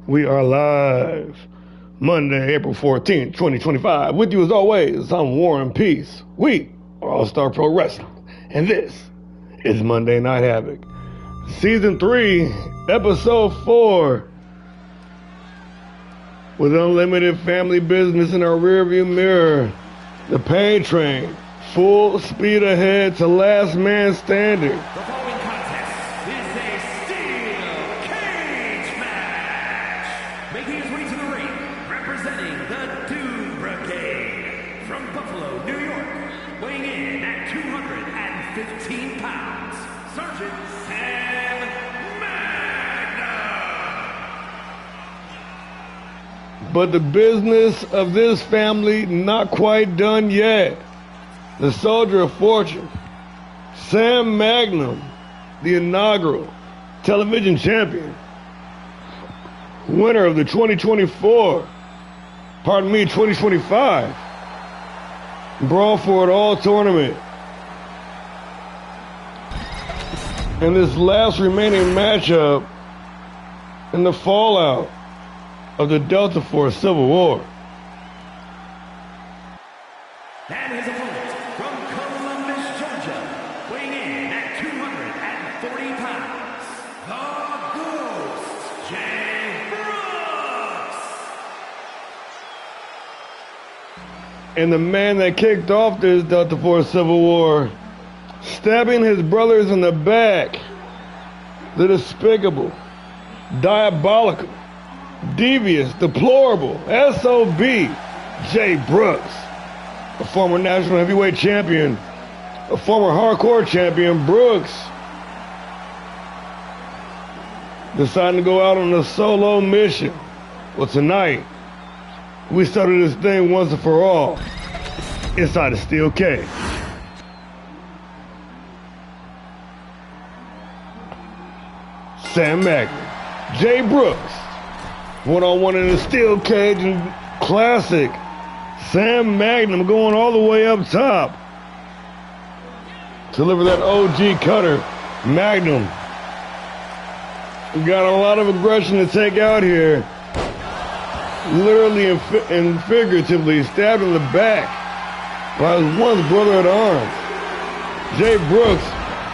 We are live Monday, April 14th, 2025. With you as always, I'm Warren Peace. We are All-Star Pro Wrestling. And this is Monday Night Havoc. Season 3, Episode 4. With unlimited family business in our rearview mirror, the pain train, full speed ahead to last man standing. The following contest is a steel cage match. Making his way to the ring, representing the Doom Brigade from Buffalo, New York, weighing in at 215 pounds, Sergeant Sam Magna. But the business of this family not quite done yet. The Soldier of Fortune, Sam Magnum, the inaugural television champion, winner of the 2025 Brawl for It All tournament. And this last remaining matchup in the fallout of the Delta Force Civil War. And his opponent from Columbus, Georgia, weighing in at 240 pounds, the Ghost, Jay Brooks. And the man that kicked off this Delta Force Civil War, stabbing his brothers in the back, the despicable, diabolical, devious, deplorable, SOB, Jay Brooks. A former national heavyweight champion, a former hardcore champion, Brooks, deciding to go out on a solo mission. Well, tonight, we started this thing once and for all, inside a steel cage. Sam Magnum, Jay Brooks, one-on-one in a steel cage and classic. Sam Magnum going all the way up top. Deliver that OG cutter. Magnum got a lot of aggression to take out here. Literally and figuratively stabbed in the back by his once brother at arms. Jay Brooks,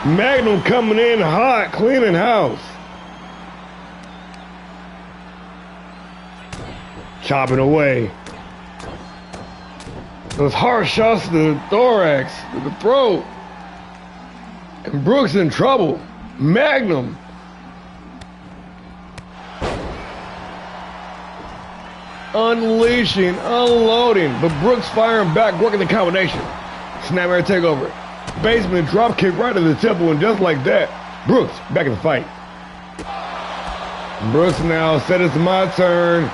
Magnum coming in hot, cleaning house. Chopping away. Those hard shots to the thorax, to the throat. And Brooks in trouble. Magnum. Unleashing, unloading. But Brooks firing back, working the combination. Snapmare takeover. Basement drop kick right to the temple, and just like that, Brooks back in the fight. Brooks now said it's my turn.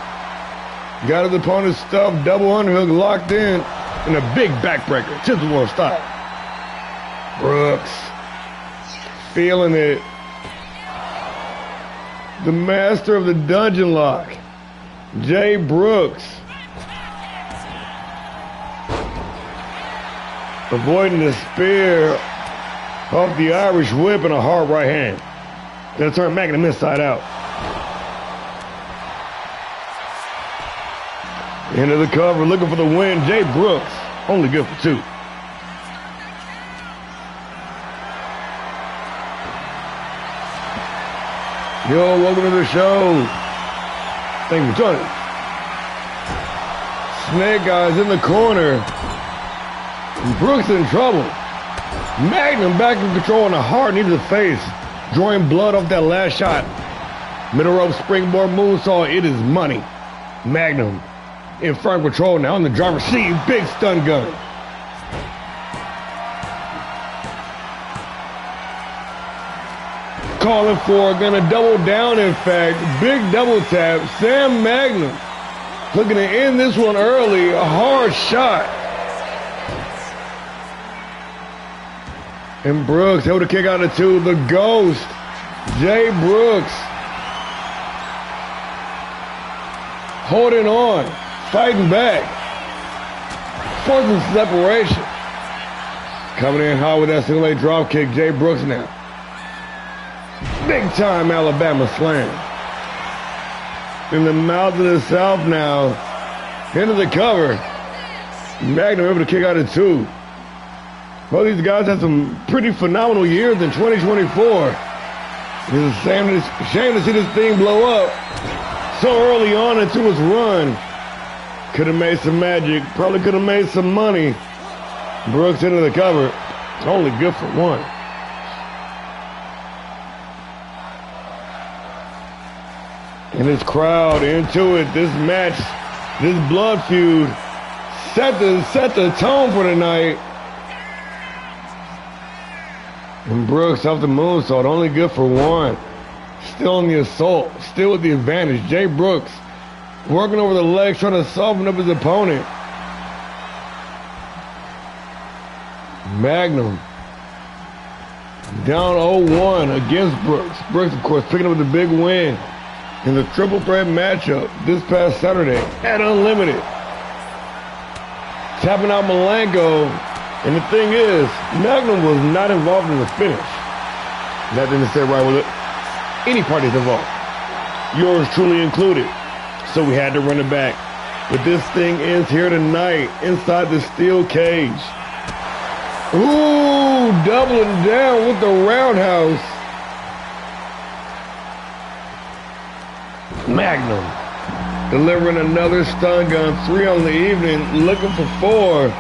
Got his opponent's stuff, double underhook locked in. And a big backbreaker, Tinsel War style. Brooks, feeling it. The master of the dungeon lock, Jay Brooks. Avoiding the spear off the Irish whip and a hard right hand. Gonna turn Magnum inside out. Into the cover, looking for the win. Jay Brooks, only good for 2. Yo, welcome to the show. Thank you for joining. Snake Eyes in the corner. Brooks in trouble. Magnum back in control and a hard knee to the face, drawing blood off that last shot. Middle rope springboard moonsault. It is money. Magnum in front control now in the driver's seat. Big stun gun. Calling for, gonna double down in fact. Big double tap. Sam Magnum looking to end this one early. A hard shot. And Brooks able to kick out of 2. The Ghost, Jay Brooks, holding on. Fighting back. Forcing separation. Coming in hard with that single leg drop kick. Jay Brooks now. Big time Alabama slam. in the mouth of the South now. Into the cover. Magnum able to kick out at 2. Both these guys had some pretty phenomenal years in 2024. It's a shame to see this thing blow up so early on into its run. Could have made some magic. Probably could have made some money. Brooks into the cover. Only good for 1. And this crowd into it. This match, this blood feud set the tone for the night. And Brooks off the moonsault, only good for 1. Still on the assault, still with the advantage. Jay Brooks working over the legs, trying to soften up his opponent. Magnum down 0-1 against Brooks. Brooks, of course, picking up the big win in the triple threat matchup this past Saturday at Unlimited. Tapping out Malenko. And the thing is, Magnum was not involved in the finish. That didn't sit right with it. Any parties involved. Yours truly included. So we had to run it back. But this thing ends here tonight inside the steel cage. Ooh, doubling down with the roundhouse. Magnum delivering another stun gun. 3 on the evening, looking for 4.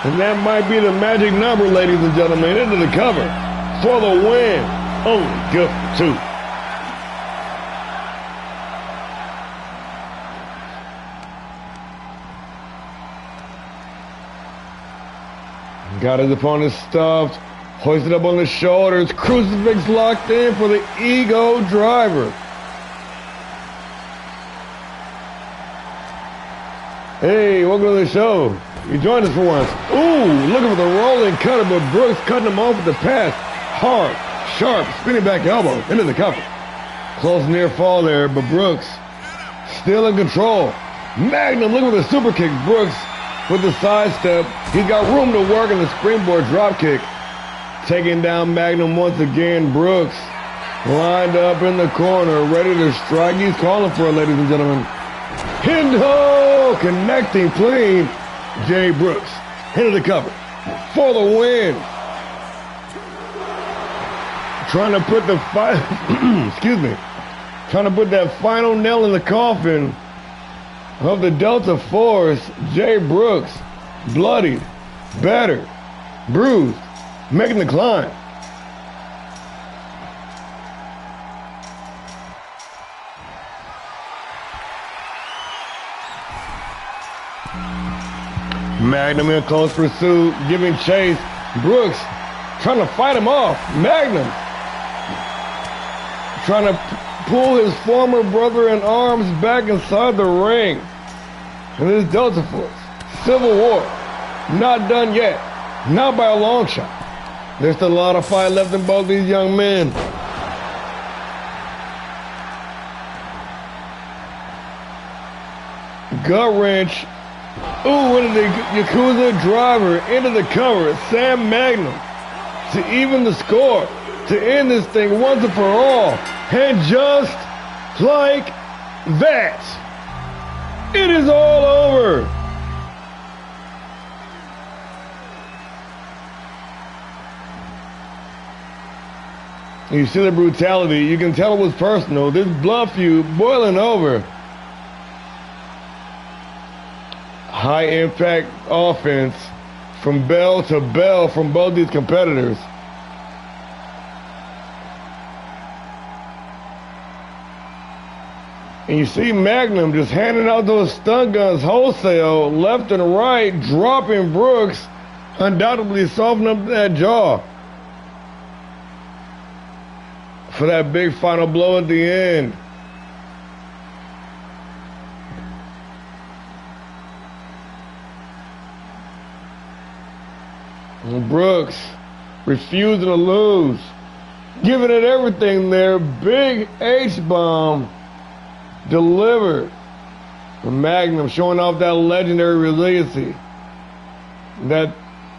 And that might be the magic number, ladies and gentlemen, into the cover for the win. Only good for 2. Got his opponent stuffed, hoisted up on the shoulders, crucifix locked in for the ego driver. Hey, welcome to the show. You joined us for once. Ooh, looking for the rolling cutter, but Brooks cutting him off with the pass. Hard, sharp, spinning back elbow into the cover. Close near fall there, but Brooks still in control. Magnum looking for the super kick. Brooks with the sidestep. He's got room to work in the springboard drop kick. Taking down Magnum once again. Brooks lined up in the corner, ready to strike. He's calling for it, ladies and gentlemen. Hindo connecting clean. Jay Brooks into the cover for the win. Trying to put the trying to put that final nail in the coffin of the Delta Force. Jay Brooks, bloodied, battered, bruised, making the climb. Magnum in close pursuit, giving chase. Brooks trying to fight him off. Magnum trying to pull his former brother in arms back inside the ring. And this Delta Force Civil War not done yet, not by a long shot. There's still a lot of fight left in both these young men. Gut wrench. Ooh, into the Yakuza driver, into the cover. Sam Magnum to even the score, to end this thing once and for all. And just like that, it is all over. You see the brutality. You can tell it was personal. This blood feud boiling over. High impact offense from bell to bell from both these competitors. And you see Magnum just handing out those stun guns wholesale, left and right, dropping Brooks, undoubtedly softening up that jaw for that big final blow at the end. Brooks refusing to lose, giving it everything there. Big H-bomb delivered. Magnum showing off that legendary resiliency, that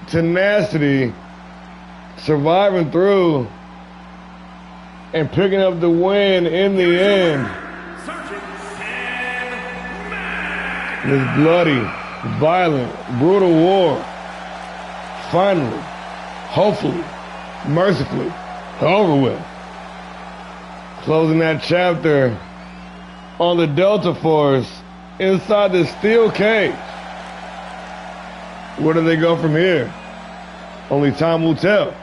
tenacity, surviving through. and picking up the win in the end. This bloody, violent, brutal war finally, hopefully, mercifully, over with. Closing that chapter on the Delta Force inside the steel cage. Where do they go from here? Only time will tell.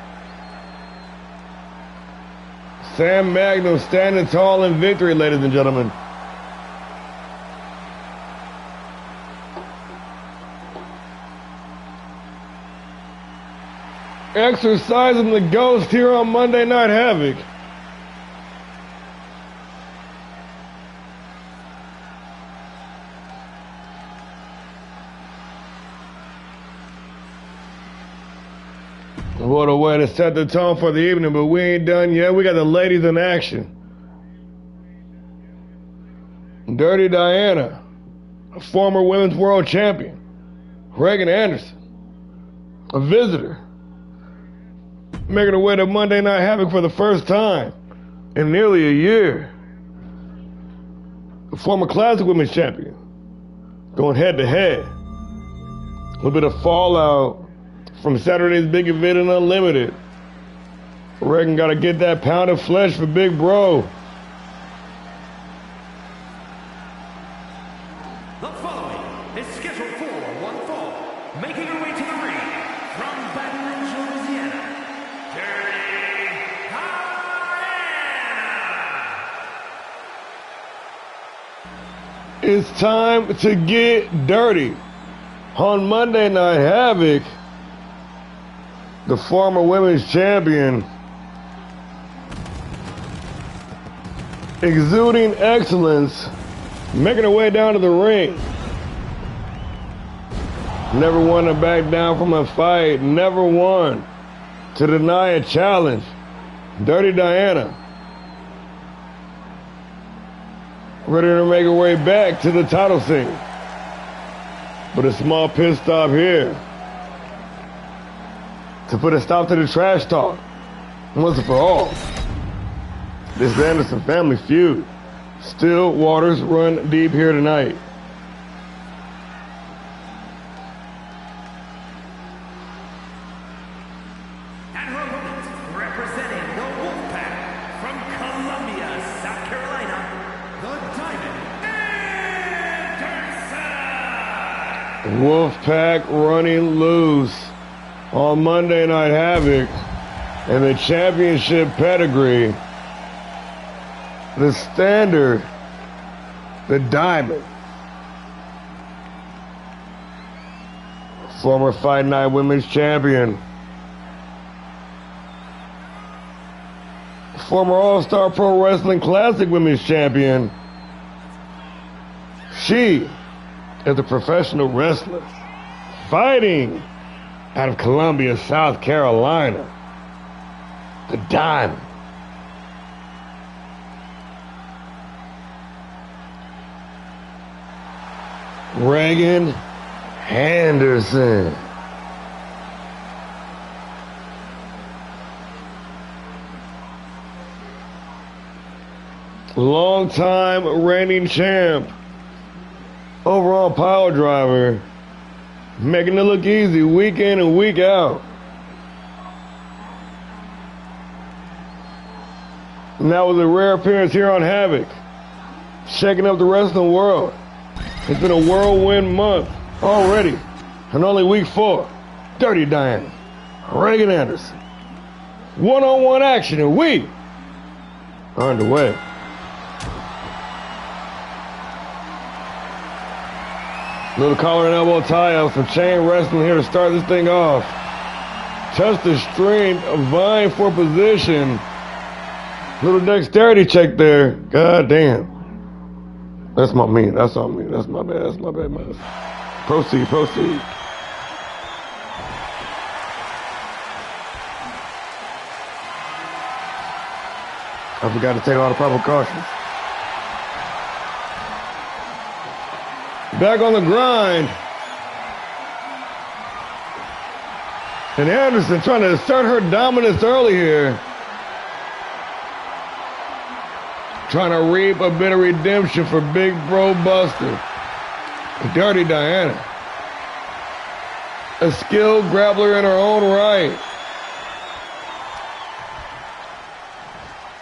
Sam Magnum standing tall in victory, ladies and gentlemen. Exercising the ghost here on Monday Night Havoc. What a way to set the tone for the evening, but we ain't done yet. We got the ladies in action. Dirty Diana, a former women's world champion. Reagan Anderson, a visitor, making her way to Monday Night Havoc for the first time in nearly a year. A former Classic Women's champion, going head to head. A little bit of fallout from Saturday's big event in Unlimited. Reagan got to get that pound of flesh for Big Bro. The following is scheduled for one fall, making her way to the ring from Baton Rouge, Louisiana, Dirty Diana. It's time to get dirty. On Monday Night Havoc, the former women's champion, exuding excellence, making her way down to the ring. Never one to back down from a fight, never one to deny a challenge. Dirty Diana, ready to make her way back to the title scene. But a small pit stop here to put a stop to the trash talk once and for all. This Anderson family feud. Still waters run deep here tonight. And her opponent, representing the Wolfpack from Columbia, South Carolina, the Diamond Anderson. Wolfpack running loose on Monday Night Havoc and the championship pedigree. The Standard, the Diamond, former Fight Night Women's Champion, former All-Star Pro Wrestling Classic Women's Champion. She is a professional wrestler fighting out of Columbia, South Carolina, the Diamond. Reagan Anderson. Long-time reigning champ, overall power driver, making it look easy week in and week out. And that was a rare appearance here on Havoc, shaking up the wrestling world. It's been a whirlwind month already, and only week 4. Dirty Diana, Reagan Anderson. One-on-one action, and we are underway. Little collar and elbow tie-up, some chain wrestling here to start this thing off. Touch the string, vying for position. Little dexterity check there. God damn. That's my mean. That's on me. That's my bad. That's my bad, man. Proceed. I forgot to take all the proper cautions. Back on the grind. And Anderson trying to assert her dominance early here. trying to reap a bit of redemption for Big Bro Buster. Dirty Diana. A skilled grappler in her own right.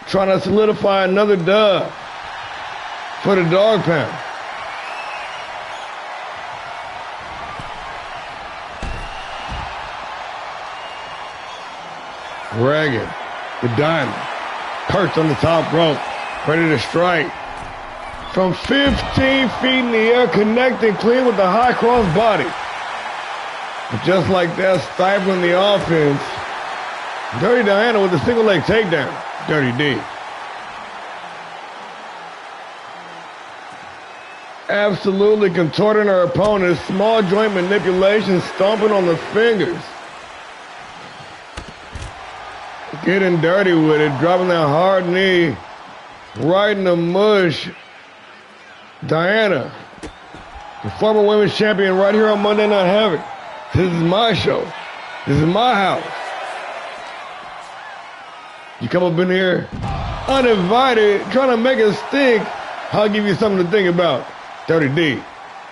Trying to solidify another dub for the Dog Pound. Reagan, the Diamond, perched on the top rope, ready to strike. From 15 feet in the air, connecting clean with the high cross body. But just like that, stifling the offense. Dirty Diana with a single leg takedown. Dirty D. Absolutely contorting her opponent. Small joint manipulation, stomping on the fingers. Getting dirty with it, dropping that hard knee. Right in the mush. Diana, the former women's champion, right here on Monday Night Havoc. This is my show. This is my house. You come up in here uninvited, trying to make us stink. I'll give you something to think about. Dirty D,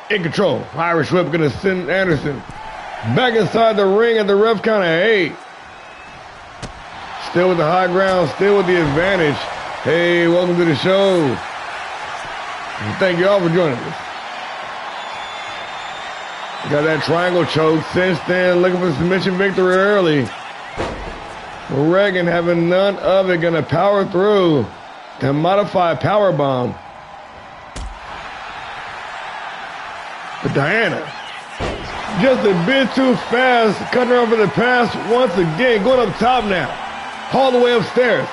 in control. Irish whip gonna send Anderson back inside the ring at the ref count of 8. Still with the high ground, still with the advantage. Hey, welcome to the show. And thank you all for joining us. Got that triangle choke. Since then, looking for submission victory early. Reagan having none of it, gonna power through the modified power bomb. But Diana, just a bit too fast, cutting her over the pass once again, going up top now, all the way upstairs.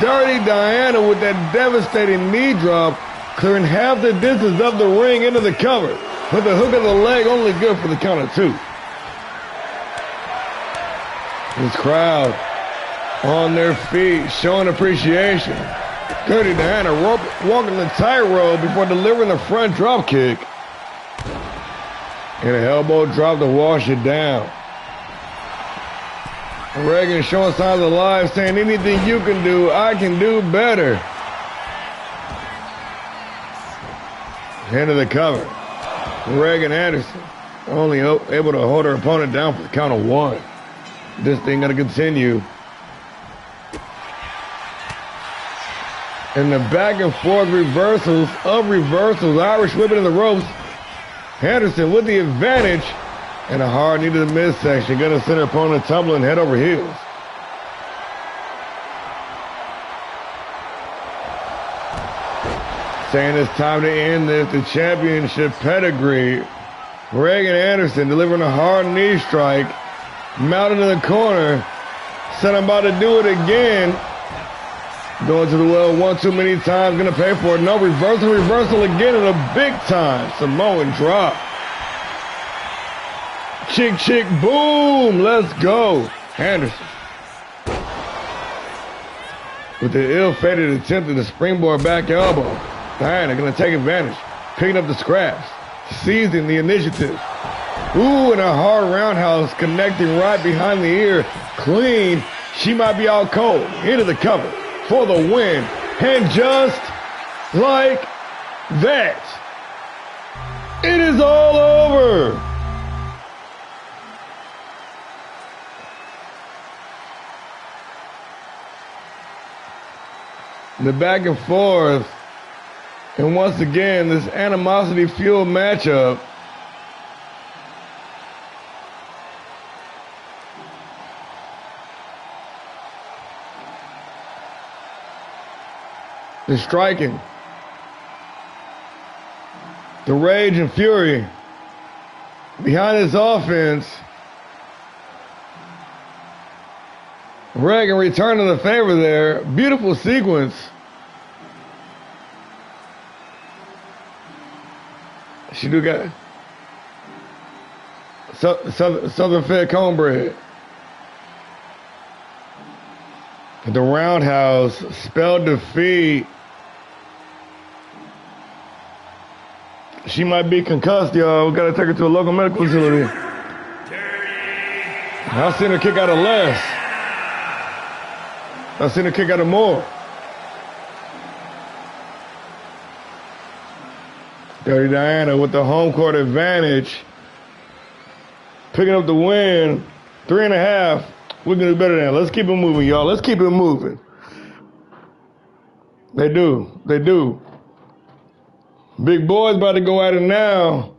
Dirty Diana with that devastating knee drop, clearing half the distance of the ring into the cover. With the hook of the leg, only good for the count of 2. This crowd on their feet, showing appreciation. Dirty Diana walking the tightrope before delivering the front drop kick. And an elbow drop to wash it down. Reagan showing signs of life, saying anything you can do, I can do better. Into the cover. Reagan Anderson only able to hold her opponent down for the count of 1. This thing gonna continue. And the back and forth reversals of reversals. Irish whipping in the ropes. Anderson with the advantage. And a hard knee to the midsection. Gonna send her opponent tumbling head over heels. Saying it's time to end this. The championship pedigree. Reagan Anderson delivering a hard knee strike. Mounted in the corner. Said I'm about to do it again. Going to the well one too many times. Gonna pay for it. No, reversal again in a big time Samoan drop. Chick, boom, let's go. Anderson. With the ill-fated attempt at the springboard back elbow. Diana gonna take advantage. Picking up the scraps. Seizing the initiative. Ooh, and a hard roundhouse connecting right behind the ear. Clean. She might be out cold. Into the cover for the win. And just like that, it is all over. The back and forth, and once again, this animosity-fueled matchup. The striking, the rage and fury behind this offense. Reagan returning the favor there. Beautiful sequence. She do got Southern fed cornbread. The roundhouse spelled defeat. She might be concussed, y'all. We gotta take her to a local medical facility. I've seen her kick out of less. I've seen her kick out of more. Dirty Diana with the home court advantage. Picking up the win. 3.5. We're going to do better than that. Let's keep it moving, y'all. Let's keep it moving. They do. They do. Big boy's about to go at it now.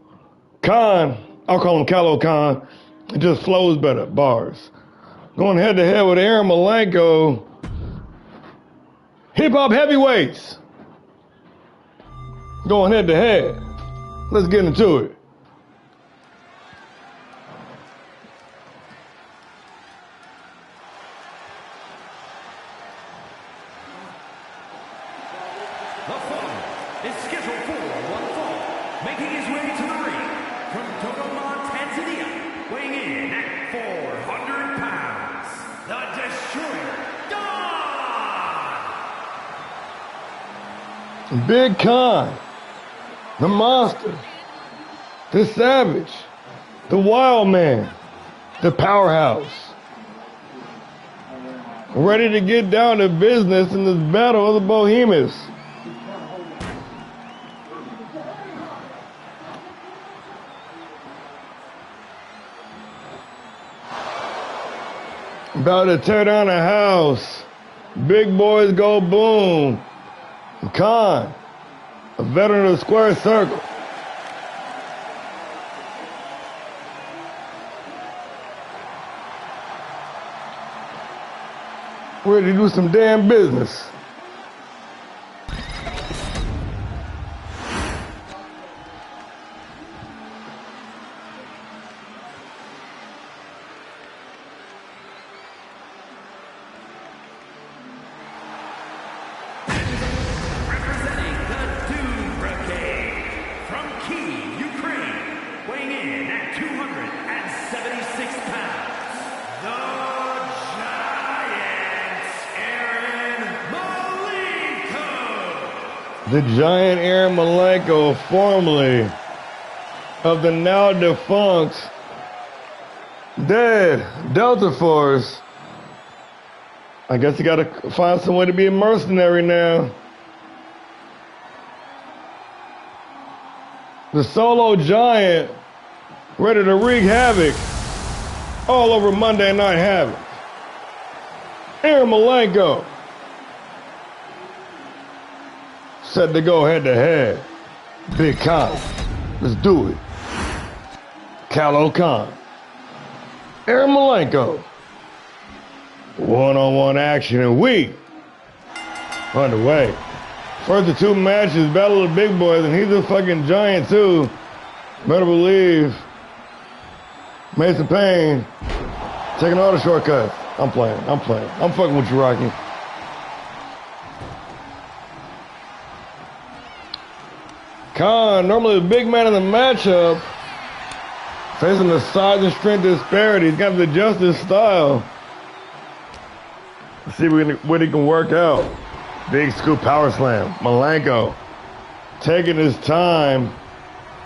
Khan. I'll call him Calo Khan. It just flows better. Bars. Going head to head with Aaron Malenko. Hip hop heavyweights. Going head to head. Let's get into it. The fight is scheduled for one fall, making his way to the ring from Dodoma, Tanzania, weighing in at 400 pounds, the Destroyer, Don! Big Khan, the Monster, the Savage, the Wild Man, the Powerhouse. Ready to get down to business in this battle of the Behemoths. About to tear down a house. Big boys go boom. Khan, a veteran of the square circle. Ready to do some damn business. The Giant Aaron Malenko, formerly of the now defunct, dead Delta Force. I guess you gotta find some way to be a mercenary now. The solo giant, ready to wreak havoc all over Monday Night Havoc. Aaron Malenko. Set to go head to head. Big Khan. Let's do it. Calo Khan. Aaron Malenko. One-on-one action and we underway. First of two matches, battle of the big boys, and he's a fucking giant too. Better believe. Mason Payne taking all the shortcuts. I'm playing. I'm fucking with you, Rocky. Khan, normally the big man in the matchup, facing the size and strength disparity. He's got to adjust his style. Let's see what he can work out. Big scoop power slam. Malenko taking his time,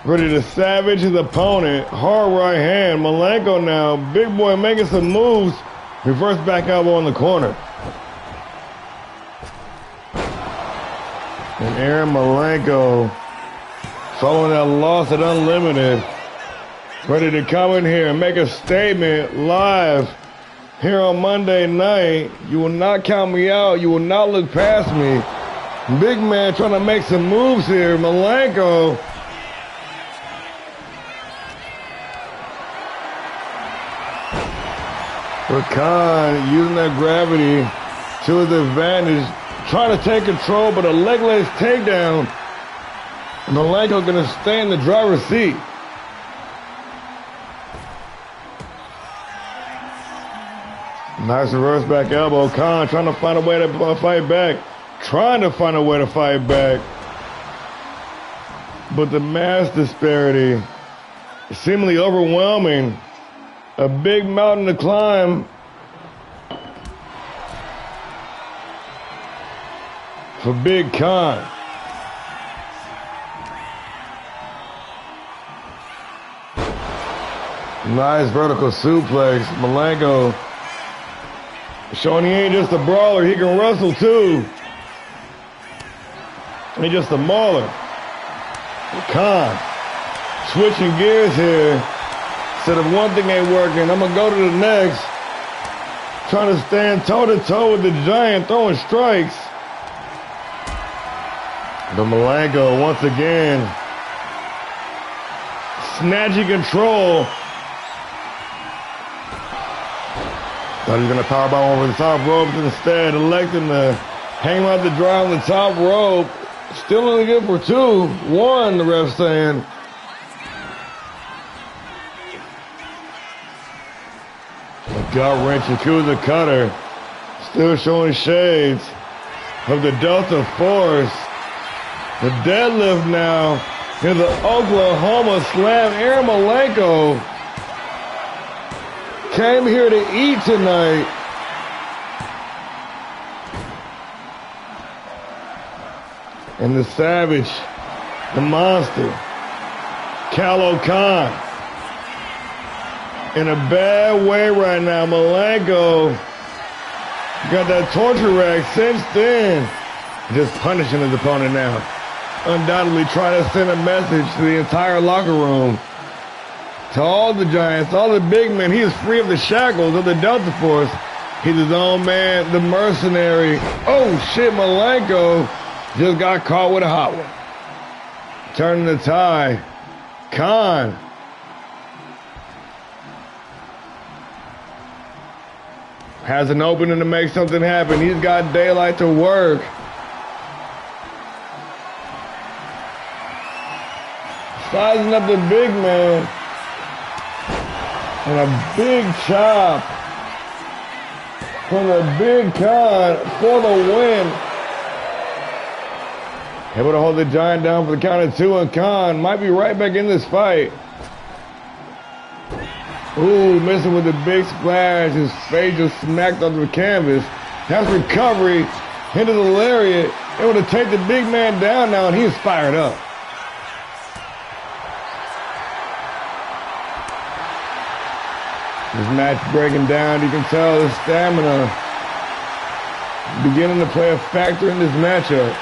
ready to savage his opponent. Hard right hand. Malenko now, big boy making some moves. Reverse back elbow in the corner. And Aaron Malenko, following that loss at Unlimited, ready to come in here and make a statement live here on Monday night. You will not count me out. You will not look past me. Big man trying to make some moves here. Malenko. But Khan using that gravity to his advantage, trying to take control, but a legless takedown. Malenko gonna stay in the driver's seat. Nice reverse back elbow. Khan trying to find a way to fight back. But the mass disparity is seemingly overwhelming. A big mountain to climb for Big Khan. Nice vertical suplex. Malenko showing he ain't just a brawler, he can wrestle too. He's just a mauler. Khan switching gears here. Instead of one thing ain't working, I'm going to go to the next. Trying to stand toe-to-toe with the Giant, throwing strikes. But Malenko, once again, snatching control. Thought he was going to powerbomb over the top rope, instead electing to hang him out the drive on the top rope. Still only good for 2-1, the ref saying. Gut wrench Yakuza cutter. Still showing shades of the Delta Force. The deadlift now. Here's the Oklahoma Slam. Aaron Malenko came here to eat tonight. And the Savage, the Monster, Calo Khan. In a bad way right now. Malenko got that torture rack cinched in. Just punishing his opponent now. Undoubtedly trying to send a message to the entire locker room. To all the Giants, all the big men. He is free of the shackles of the Delta Force. He's his own man, the mercenary. Oh shit, Malenko just got caught with a hot one. Turning the tie. Khan. Has an opening to make something happen. He's got daylight to work. Sizing up the big man. And a big chop from the Big Khan for the win. Able to hold the Giant down for the count of 2, and Khan might be right back in this fight. Ooh, missing with the big splash. His face just smacked onto the canvas. Has recovery into the lariat. Able to take the big man down now, and he's fired up. This match breaking down. You can tell the stamina beginning to play a factor in this matchup.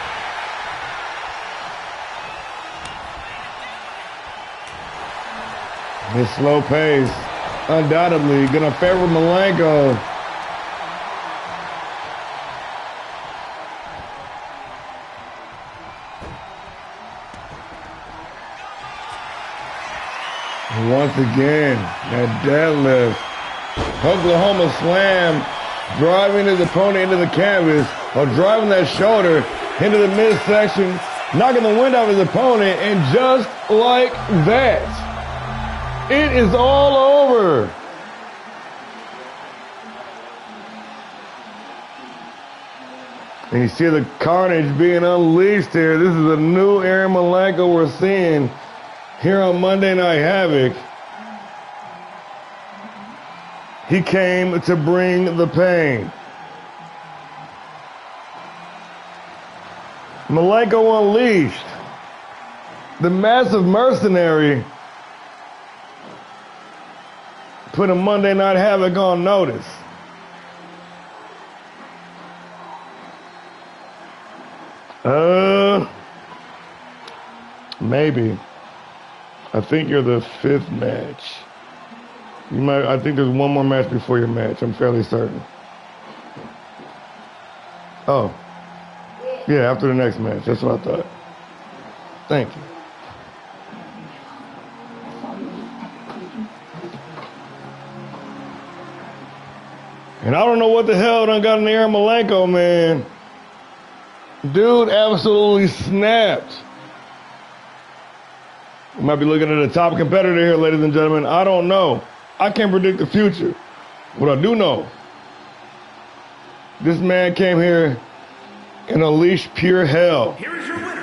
His slow pace, undoubtedly, gonna favor Malenko. And once again, that deadlift. Oklahoma Slam, driving his opponent into the canvas, or driving that shoulder into the midsection, knocking the wind out of his opponent, and just like that, it is all over. And you see the carnage being unleashed here. This is a new Aaron Malenko we're seeing here on Monday Night Havoc. He came to bring the pain. Malenko unleashed. The massive mercenary put a Monday Night Havoc on notice. Maybe. I think you're the 5th match. You might. I think there's one more match before your match. I'm fairly certain. Oh. Yeah, after the next match. That's what I thought. Thank you. And I don't know what the hell done got in the Aaron Malenko, man. Dude absolutely snapped. We might be looking at a top competitor here, ladies and gentlemen. I don't know. I can't predict the future. What I do know, this man came here and unleashed pure hell. Here is your winner,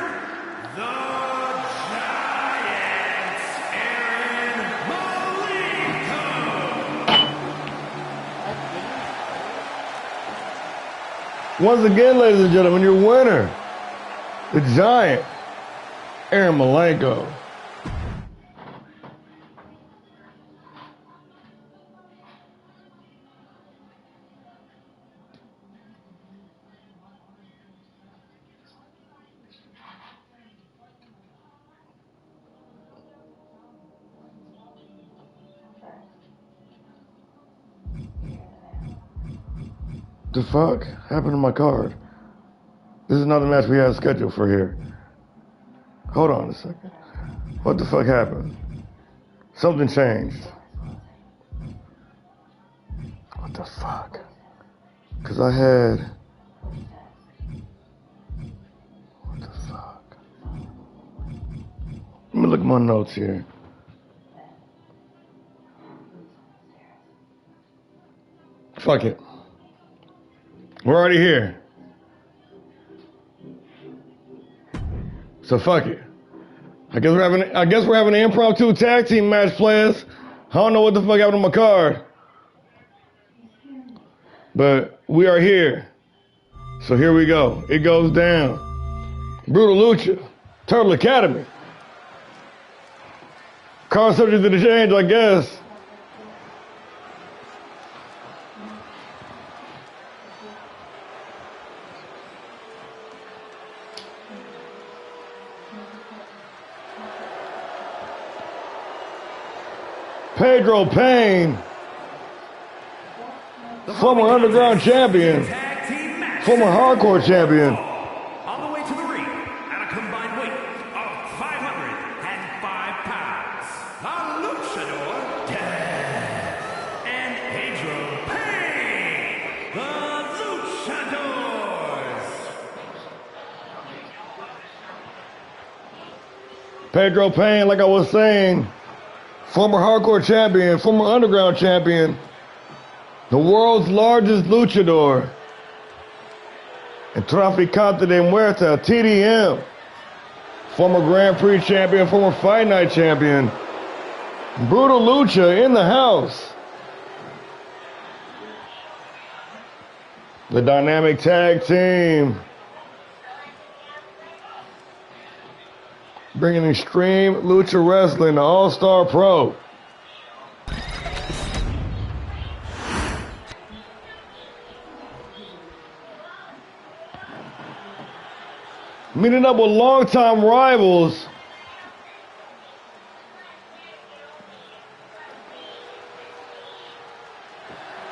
the Giants, Aaron Malenko. Once again, ladies and gentlemen, your winner, the Giant, Aaron Malenko. The fuck happened to my card? This is another match we had scheduled for here. Hold on a second. What the fuck happened? Something changed. What the fuck? Because I had... What the fuck? Let me look at my notes here. Fuck it. We're already here. So fuck it. I guess we're having an impromptu tag team match, players. I don't know what the fuck happened on my card. But we are here. So here we go. It goes down. Brutal Lucha. Turtle Academy. Card subject to the change, I guess. Pedro Payne, former Underground champion, former Hardcore champion. On the way to the ring, at a combined weight of 505 pounds, the Luchador, Death, and Pedro Payne, the Luchadors. Pedro Payne, like I was saying, former Hardcore champion, former Underground champion, the world's largest luchador, and Traficante de Muerta, TDM, former Grand Prix champion, former Fight Night champion, Brutal Lucha in the house. The dynamic tag team, bringing extreme lucha wrestling to All-Star Pro. Meeting up with longtime rivals.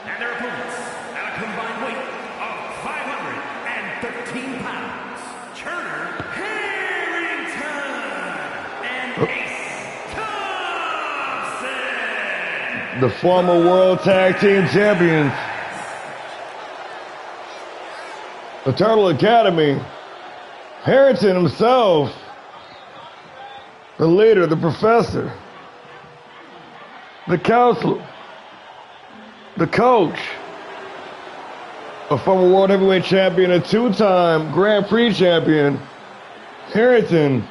And their opponents, at a combined weight of 513 pounds, Turner Harrington and Ace Thompson. The former World Tag Team Champions. The Turtle Academy. Harrington himself. The leader, the professor. The counselor. The coach. A former World Heavyweight Champion, a two-time Grand Prix champion. Harrington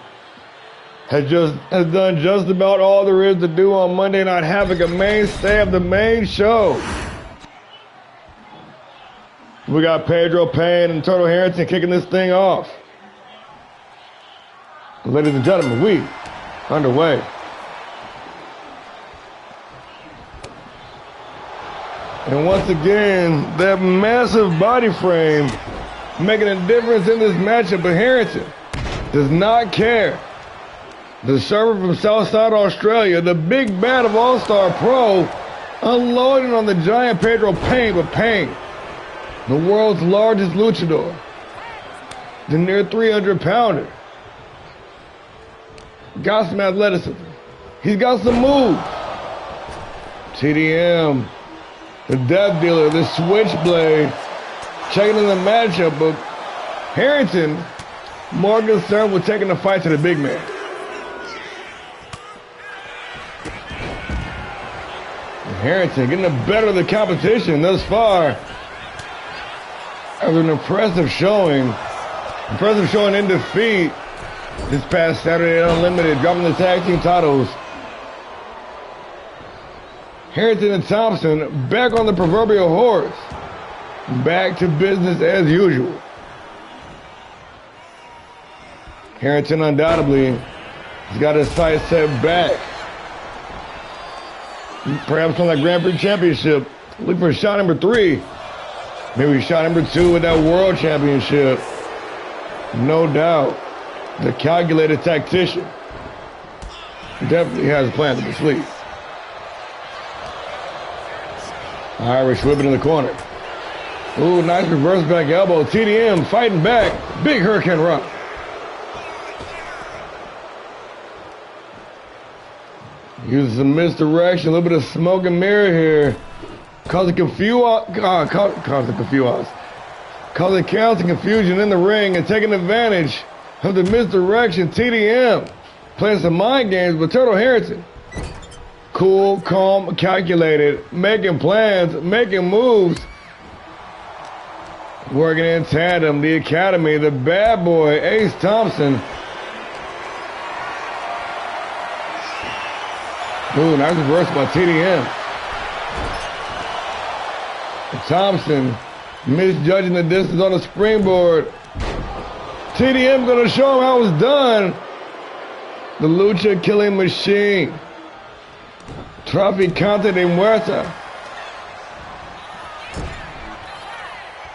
has done just about all there is to do on Monday Night Havoc, a mainstay of the main show. We got Pedro Payne and Turtle Harrington kicking this thing off. Ladies and gentlemen, we underway. And once again, that massive body frame making a difference in this matchup, but Harrington does not care. The server from Southside Australia, the big bad of All-Star Pro, unloading on the giant Pedro Payne, but Payne, the world's largest luchador, the near 300-pounder, got some athleticism. He's got some moves. TDM, the Death Dealer, the Switchblade, checking in the matchup, but Harrington more concerned with taking the fight to the big man. Harrington getting the better of the competition thus far. After an impressive showing in defeat this past Saturday at Unlimited, dropping the tag team titles. Harrington and Thompson back on the proverbial horse. Back to business as usual. Harrington undoubtedly has got his sights set back. Perhaps on that Grand Prix championship. Look for shot number 3. Maybe shot number 2 with that world championship. No doubt. The calculated tactician definitely has a plan to the sleeve. Irish whip it in the corner. Ooh, nice reverse back elbow. TDM fighting back. Big Hurricane Rock. Uses some misdirection, a little bit of smoke and mirror here. Causing chaos and confusion in the ring and taking advantage of the misdirection. TDM playing some mind games with Turtle Harrington. Cool, calm, calculated, making plans, making moves. Working in tandem, the Academy, the bad boy, Ace Thompson. Ooh, nice reverse by TDM. Thompson misjudging the distance on the springboard. TDM gonna show him how it's done. The Lucha Killing Machine. Traficante de Muerta.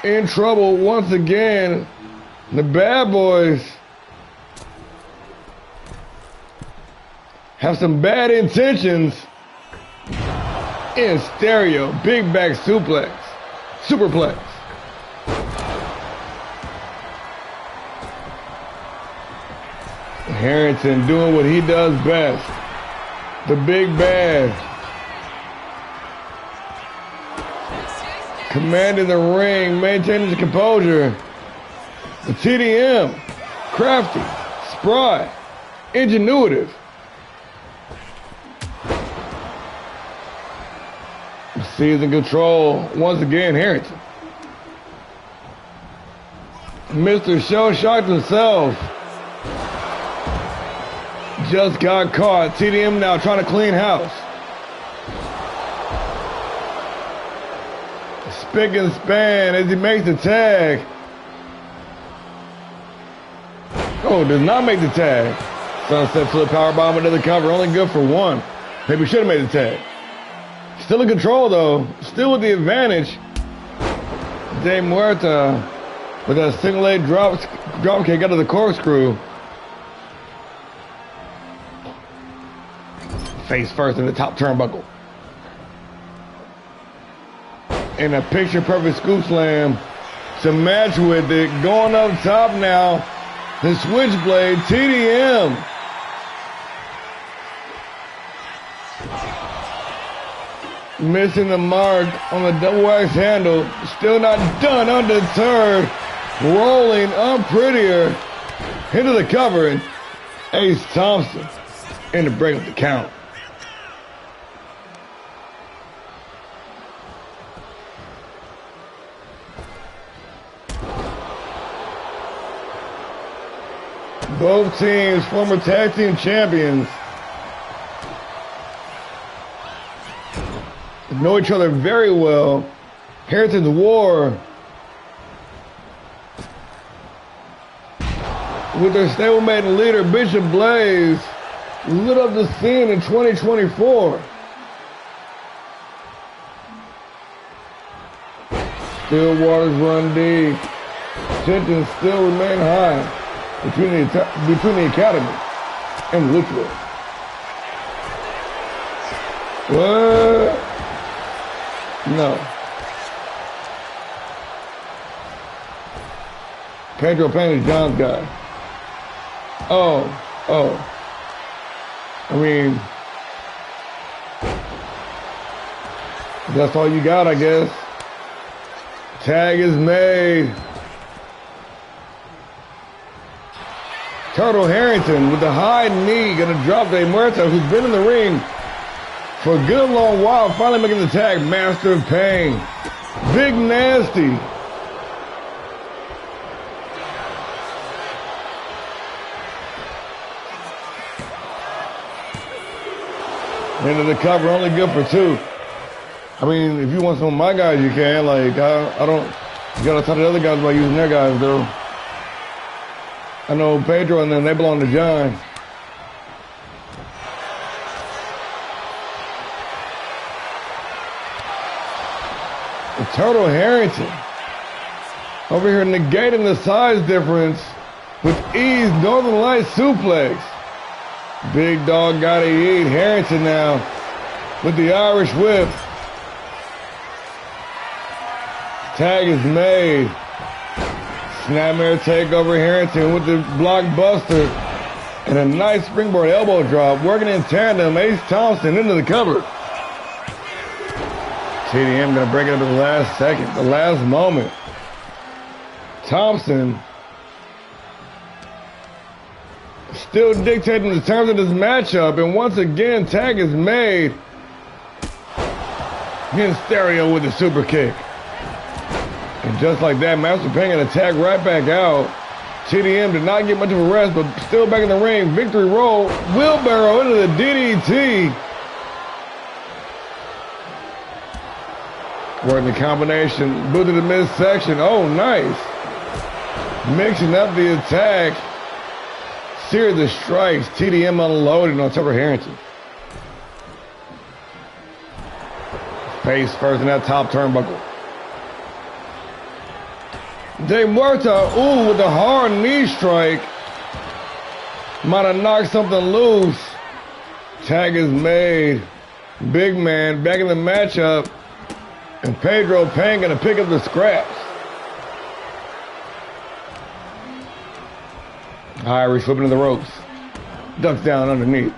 In trouble once again. The bad boys have some bad intentions. In stereo, big back suplex, superplex. Harrington doing what he does best. The big bad. Commanding the ring, maintaining the composure. The TDM, crafty, spry, ingenuitive. Seizing control once again, Harrington. Mr. Shell shocked himself. Just got caught. TDM now trying to clean house. Spick and span as he makes the tag. Oh, does not make the tag. Sunset flip powerbomb into the cover. Only good for one. Maybe should have made the tag. Still in control though. Still with the advantage. De Muerta with a single leg drop kick out of the corkscrew. Face first in the top turnbuckle. And a picture perfect scoop slam to match with it. Going up top now. The switchblade, TDM. Missing the mark on the double axe handle. Still not done, undeterred. Rolling unprettier into the cover. And Ace Thompson in to break up the count. Both teams, former tag team champions, know each other very well. Harrington's war with their stablemate and leader, Bishop Blaze, lit up the scene in 2024. Still waters run deep. Tensions still remain high between the Academy and Lucha. What? No. Pedro Payne is John's guy. Oh. I mean, that's all you got, I guess. Tag is made. Turtle Harrington with the high knee, gonna drop De Muerta, who's been in the ring for a good long while, finally making the tag. Master of Pain. Big Nasty. Into the cover, only good for two. I mean, if you want some of my guys, you can. Like, I don't, you gotta talk to the other guys about using their guys, though. I know Pedro and them, they belong to John. Turtle Harrington over here negating the size difference with ease. Northern Light suplex. Big dog gotta eat. Harrington now with the Irish whip. Tag is made. Snapmare takeover. Harrington with the blockbuster. And a nice springboard elbow drop. Working in tandem. Ace Thompson into the cover. TDM going to break it up at the last second. The last moment. Thompson still dictating the terms of this matchup. And once again, tag is made. Getting stereo with the super kick. And just like that, Master Payne going to tag right back out. TDM did not get much of a rest, but still back in the ring. Victory roll. Wheelbarrow into the DDT. Working the combination. Boot to the midsection. Oh, nice. Mixing up the attack. Series of strikes. TDM unloading on top of Harrington. Face first in that top turnbuckle. De Muerta, ooh, with a hard knee strike. Might have knocked something loose. Tag is made. Big man back in the matchup. And Pedro Payne gonna pick up the scraps. Irish flipping to the ropes. Ducks down underneath.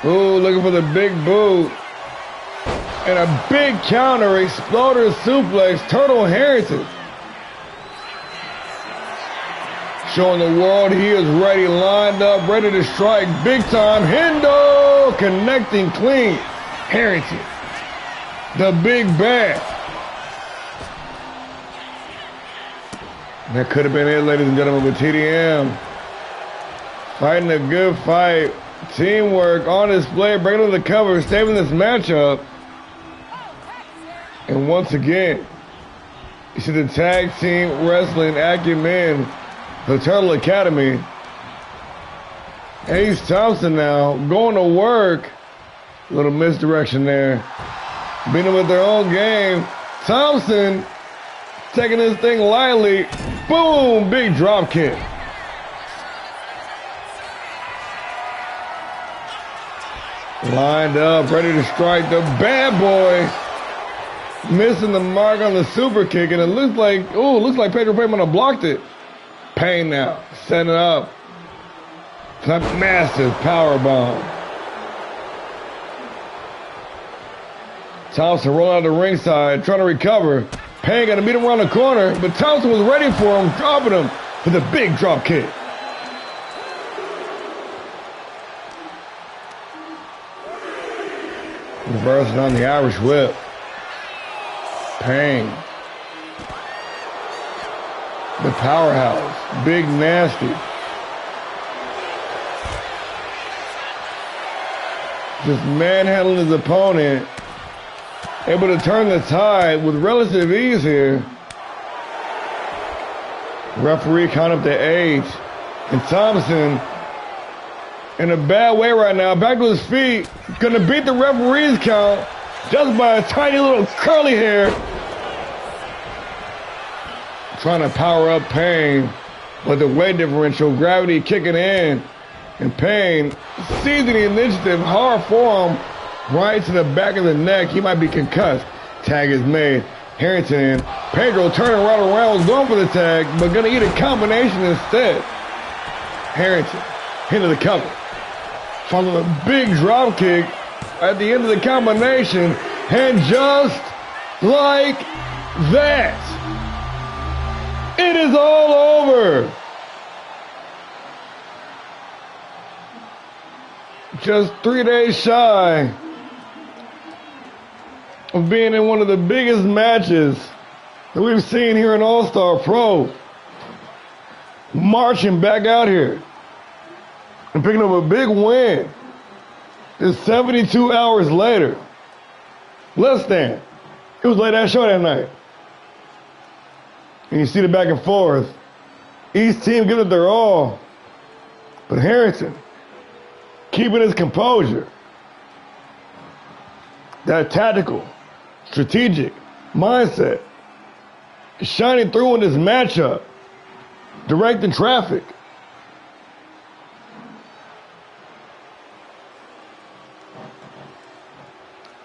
Ooh, looking for the big boot. And a big counter, exploder suplex, Turtle Harrington. Showing the world he is ready, lined up, ready to strike big time. Hendo connecting clean. Harrington, the big bad. That could have been it, ladies and gentlemen, with TDM. Fighting a good fight. Teamwork on display, breaking on the cover, saving this matchup. And once again, you see the tag team wrestling acumen, the Turtle Academy. Ace Thompson now going to work. A little misdirection there. Beating them with their own game. Thompson taking this thing lightly. Boom! Big drop kick. Lined up, ready to strike the bad boy. Missing the mark on the super kick, and it looks like Pedro Payne have blocked it. Payne now, setting it up. A massive power bomb. Thompson rolling out the ringside, trying to recover. Payne got to beat him around the corner, but Thompson was ready for him, dropping him with a big drop kick. Reversing on the Irish whip. Payne. The powerhouse. Big nasty. Just manhandling his opponent. Able to turn the tide with relative ease here. Referee count up to 8. And Thompson in a bad way right now. Back to his feet. Gonna beat the referee's count just by a tiny little curly hair. Trying to power up Payne, but the weight differential, gravity kicking in. And Payne seizing the initiative, hard forearm right to the back of the neck. He might be concussed. Tag is made. Harrington in. Pedro turning right around, was going for the tag, but gonna eat a combination instead. Harrington into the cover. Following a big drop kick at the end of the combination, and just like that, it is all over. Just 3 days shy of being in one of the biggest matches that we've seen here in All-Star Pro. Marching back out here and picking up a big win. It's 72 hours later. Less than. It was late that show that night. And you see the back and forth. Each team giving it their all. But Harrington keeping his composure. That tactical, strategic mindset is shining through in this matchup. Directing traffic.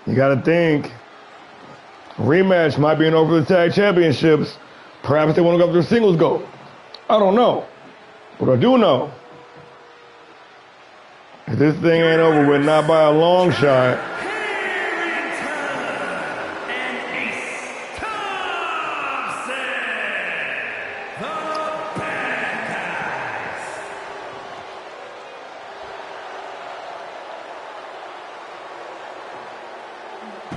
You got to think Rematch might be in over the tag championships. Perhaps they want to go after a singles goal. I don't know. But I do know, if this thing ain't over with, not by a long shot.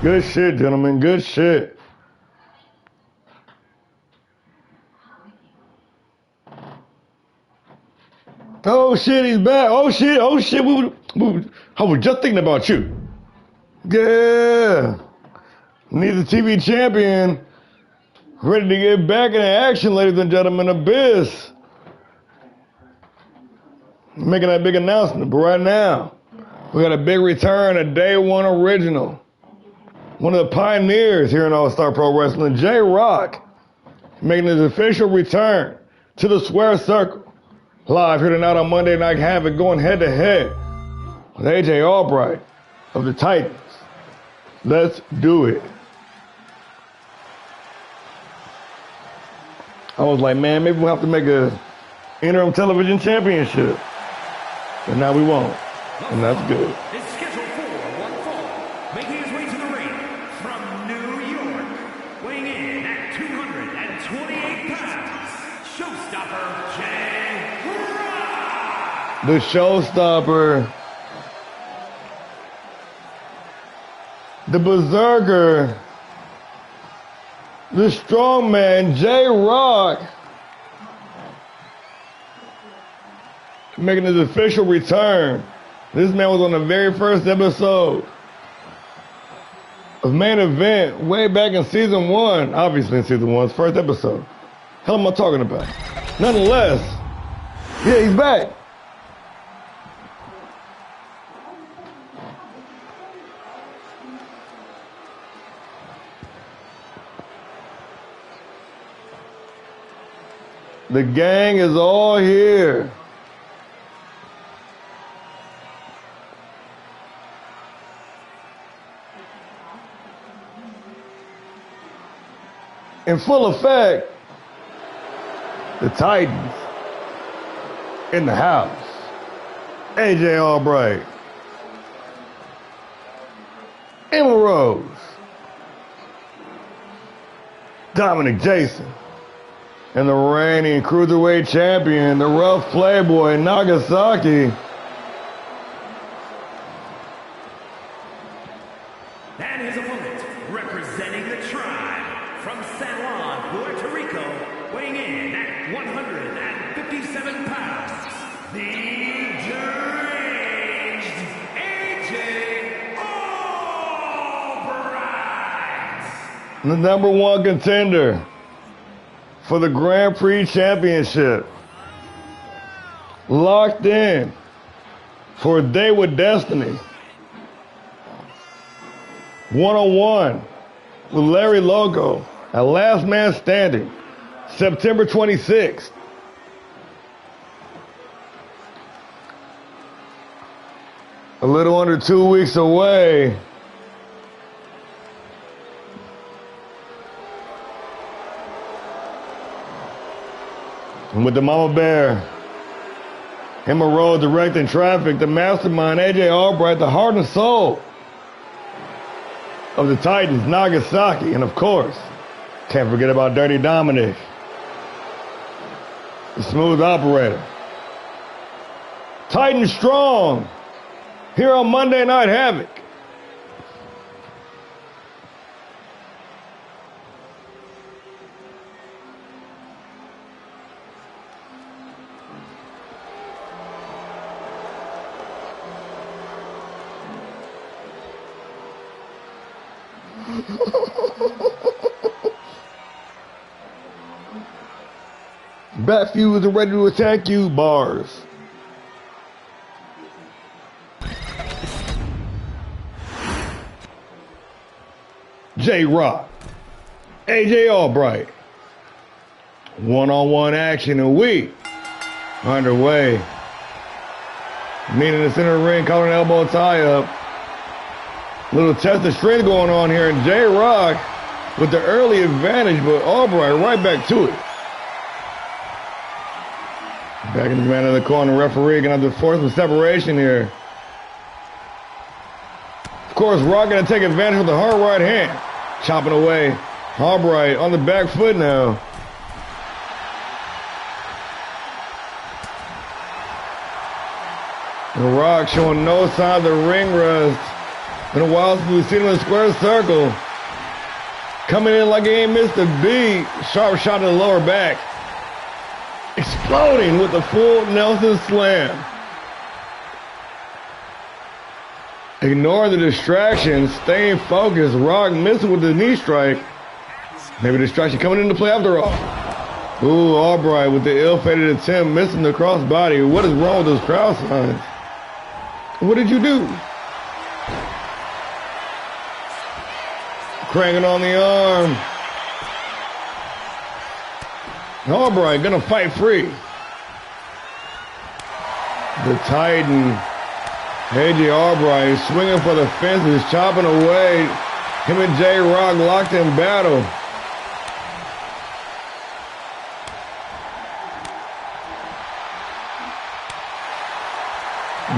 Good shit, gentlemen. Good shit. Oh shit, he's back. Oh shit, oh shit. I was just thinking about you. Yeah. Need the TV champion ready to get back in action, ladies and gentlemen. Abyss. Making that big announcement, but right now, we got a big return, a day one original. One of the pioneers here in All-Star Pro Wrestling, J-Rock, making his official return to the Square Circle. Live here tonight on Monday Night Havoc, going head-to-head with AJ Albright of the Titans. Let's do it. I was like, man, maybe we'll have to make a interim television championship. But now we won't, and that's good. It's scheduled for one fall, making his way to the ring from New York, weighing in at 228 pounds, showstopper Jay Rock. The showstopper, the berserker, the strongman, J-Rock, making his official return. This man was on the very first episode of Main Event way back in season 1. Obviously in season 1's first episode. Hell am I talking about? Nonetheless, yeah, he's back. The gang is all here. In full effect, the Titans in the house. AJ Albright, Emma Rose, Dominic Jason, and the reigning cruiserweight champion, the rough playboy Nagasaki. And his opponent, representing the tribe from San Juan, Puerto Rico, weighing in at 157 pounds, the deranged AJ Albright. The number one contender for the Grand Prix Championship. Locked in for a day with destiny. One-on-one with Larry Loco at Last Man Standing, September 26th. A little under 2 weeks away. And with the Mama Bear, Emma Rose directing traffic, the mastermind, AJ Albright, the heart and soul of the Titans, Nagasaki, and of course, can't forget about Dirty Dominic, the smooth operator. Titan strong, here on Monday Night Havoc. Bat Fuse are ready to attack you, bars. J-Rock, AJ Albright. One-on-one action, and we underway. Meeting the center of the ring, calling an elbow tie-up. Little test of strength going on here, and J-Rock with the early advantage, but Albright right back to it. Back in the man of the corner, referee gonna have to force some separation here. Of course, Rock gonna take advantage with the hard right hand. Chopping away. Albright on the back foot now. And Rock showing no signs of ring rust. Been a while since we've seen him in the square circle. Coming in like he ain't missed a beat. Sharp shot to the lower back. Exploding with the full Nelson slam. Ignoring the distractions, staying focused. Rock missing with the knee strike. Maybe distraction coming into play after all. Ooh, Albright with the ill-fated attempt, missing the crossbody. What is wrong with those crowd signs? What did you do? Cranking on the arm. Albright gonna fight free. The Titan, AJ Albright, swinging for the fences, chopping away. Him and J Rock locked in battle.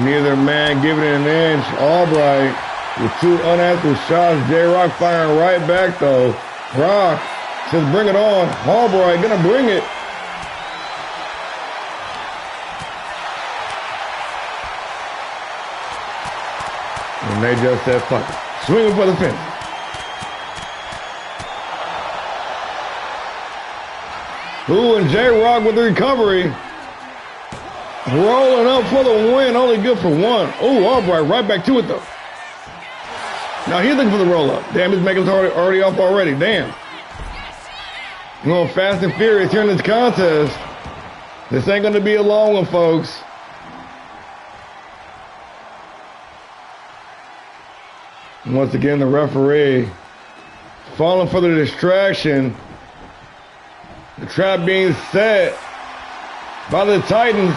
Neither man giving it an inch. Albright with two unanswered shots. J Rock firing right back though. Rock says bring it on. Albright gonna bring it. And they just said fuck it. Swinging for the fence. Ooh, and J Rock with the recovery. Rolling up for the win, only good for one. Oh, Albright right back to it though. Now he's looking for the roll up. Damn, his makeup's already off already. Damn. Going fast and furious here in this contest. This ain't gonna be a long one, folks. Once again, the referee falling for the distraction. The trap being set by the Titans.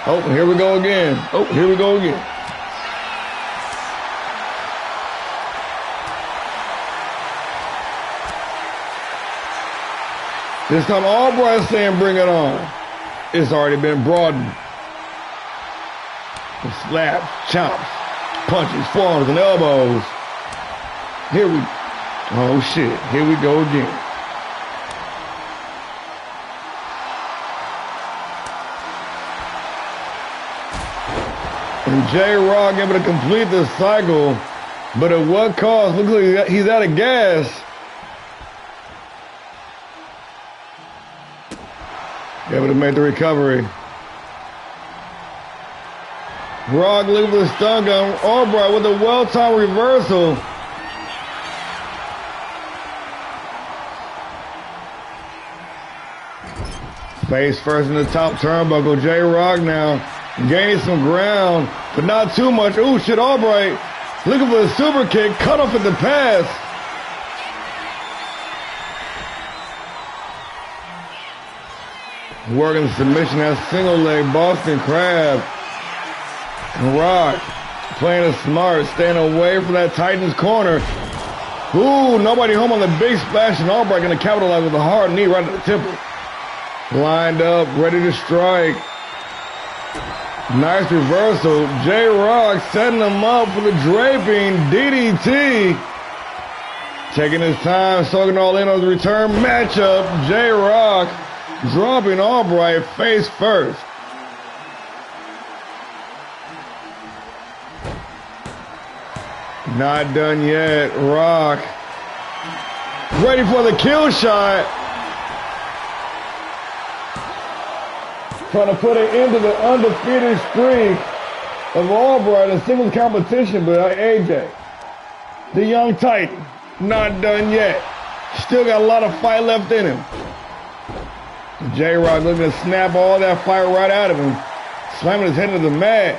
Oh, here we go again. Oh, here we go again. This time Albright saying bring it on. It's already been broadened. Slaps, chops, punches, forearms, and elbows. Here we, oh shit, here we go again. And J Rock able to complete this cycle, but at what cost? Looks like he's out of gas. Able to make the recovery. Rock leaving the stun gun. Albright with a well-timed reversal. Face first in the top turnbuckle. J Rock now gaining some ground, but not too much. Ooh, shit, Albright looking for a super kick. Cut off at the pass. Working the submission, that single leg Boston Crab. And Rock playing it smart, staying away from that Titans corner. Ooh, nobody home on the big splash, and Albright gonna capitalize with a hard knee right at the temple. Lined up, ready to strike. Nice reversal. J Rock setting him up for the draping DDT. Taking his time, soaking all in on the return matchup. J Rock dropping Albright face first. Not done yet. Rock ready for the kill shot. Trying to put an end to the undefeated streak of Albright in singles competition, but AJ, the young Titan, not done yet. Still got a lot of fight left in him. J Rock looking to snap all that fire right out of him, slamming his head into the mat.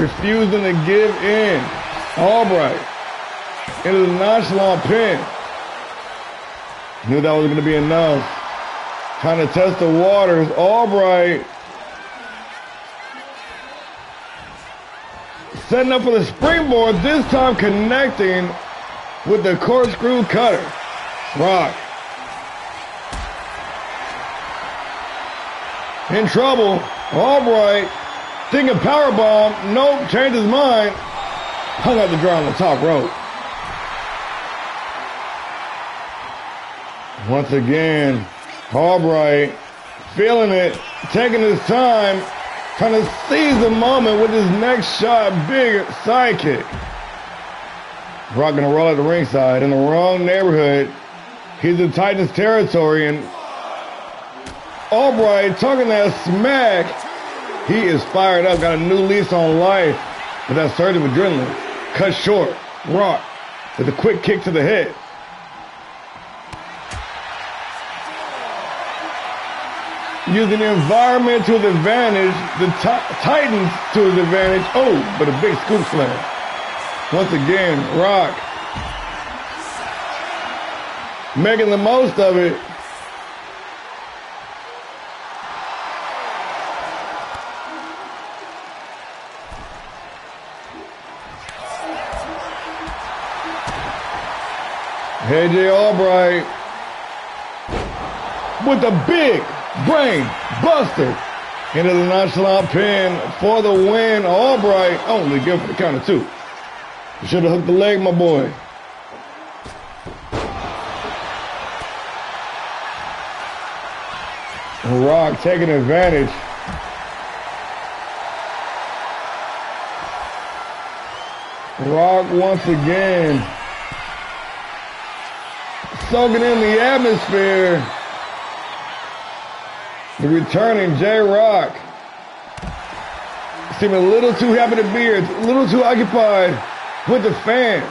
Refusing to give in. Albright into the nonchalant pin. Knew that was going to be enough. Trying to test the waters. Albright Setting up for the springboard, this time connecting with the corkscrew cutter. Rock. In trouble. Albright. Thinking powerbomb. Nope. Changed his mind. Hung out the draw on the top rope. Once again, Albright feeling it, taking his time, trying to seize the moment with his next shot, big sidekick. Rock gonna roll at the ringside in the wrong neighborhood. He's in Titans territory, and Albright talking that smack. He is fired up, got a new lease on life, but that surge of adrenaline cut short. Rock with a quick kick to the head. Using the environment to his advantage, the Titans to his advantage. Oh, but a big scoop slam. Once again, Rock making the most of it. AJ Albright with the big brain buster into the nonchalant pin for the win. Albright only good for the count of 2. You should have hooked the leg, my boy. Rock taking advantage. Rock once again soaking in the atmosphere. The returning J-Rock seeming a little too happy to be here, a little too occupied with the fans.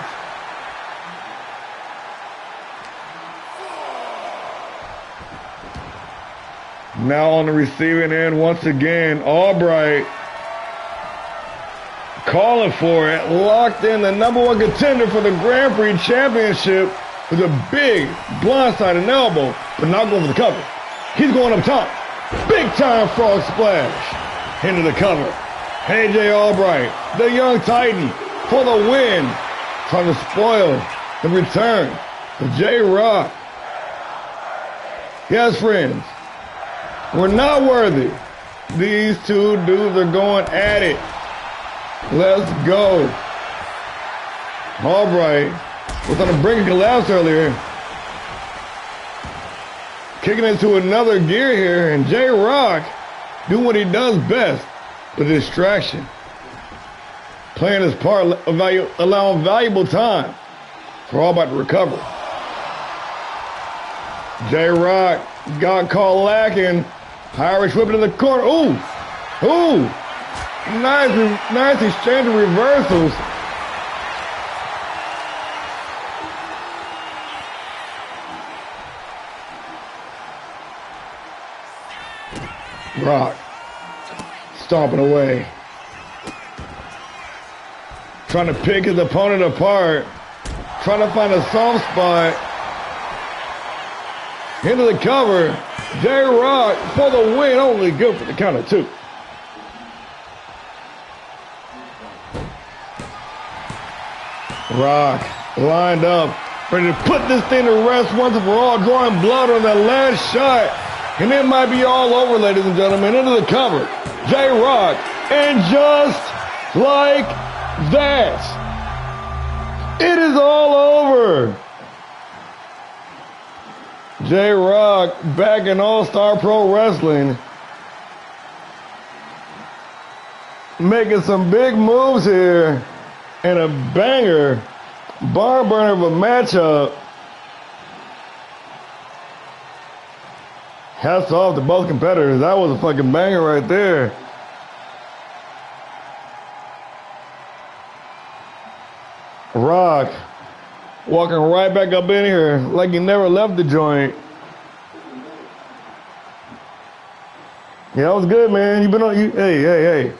Now on the receiving end once again, Albright calling for it, locked in the #1 contender for the Grand Prix Championship with a big blindside elbow, but not going for the cover. He's going up top. Big time frog splash into the cover. AJ Albright, the young Titan, for the win. Trying to spoil the return of J-Rock. Yes, friends, we're not worthy. These two dudes are going at it. Let's go. Albright was on the brink of collapse earlier. Kicking into another gear here, and J-Rock doing what he does best, the distraction. Playing his part, allowing valuable time for Albright to recover. J-Rock got caught lacking. Irish whip it in the corner. Ooh! Ooh! Nice exchange of reversals. Rock stomping away, trying to pick his opponent apart, trying to find a soft spot. Into the cover, J-Rock for the win, only good for the count of 2. Rock lined up, ready to put this thing to rest once and for all, drawing blood on that last shot. And it might be all over, ladies and gentlemen. Into the cover, J-Rock, and just like that, it is all over. J-Rock back in All-Star Pro Wrestling, making some big moves here, and a banger, barn burner of a matchup. Hats off to both competitors. That was a fucking banger right there. Rock walking right back up in here like he never left the joint. Yeah, that was good, man. You been on hey.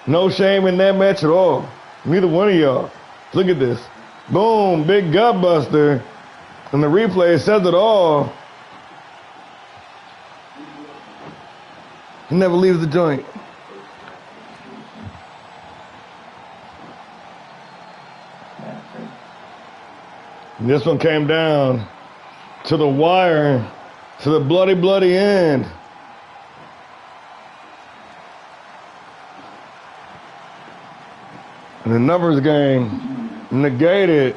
No shame in that match at all. Neither one of y'all. Look at this. Boom, big gut buster. And the replay says it all. He never leaves the joint. And this one came down to the wire, to the bloody, bloody end. And the numbers game negated.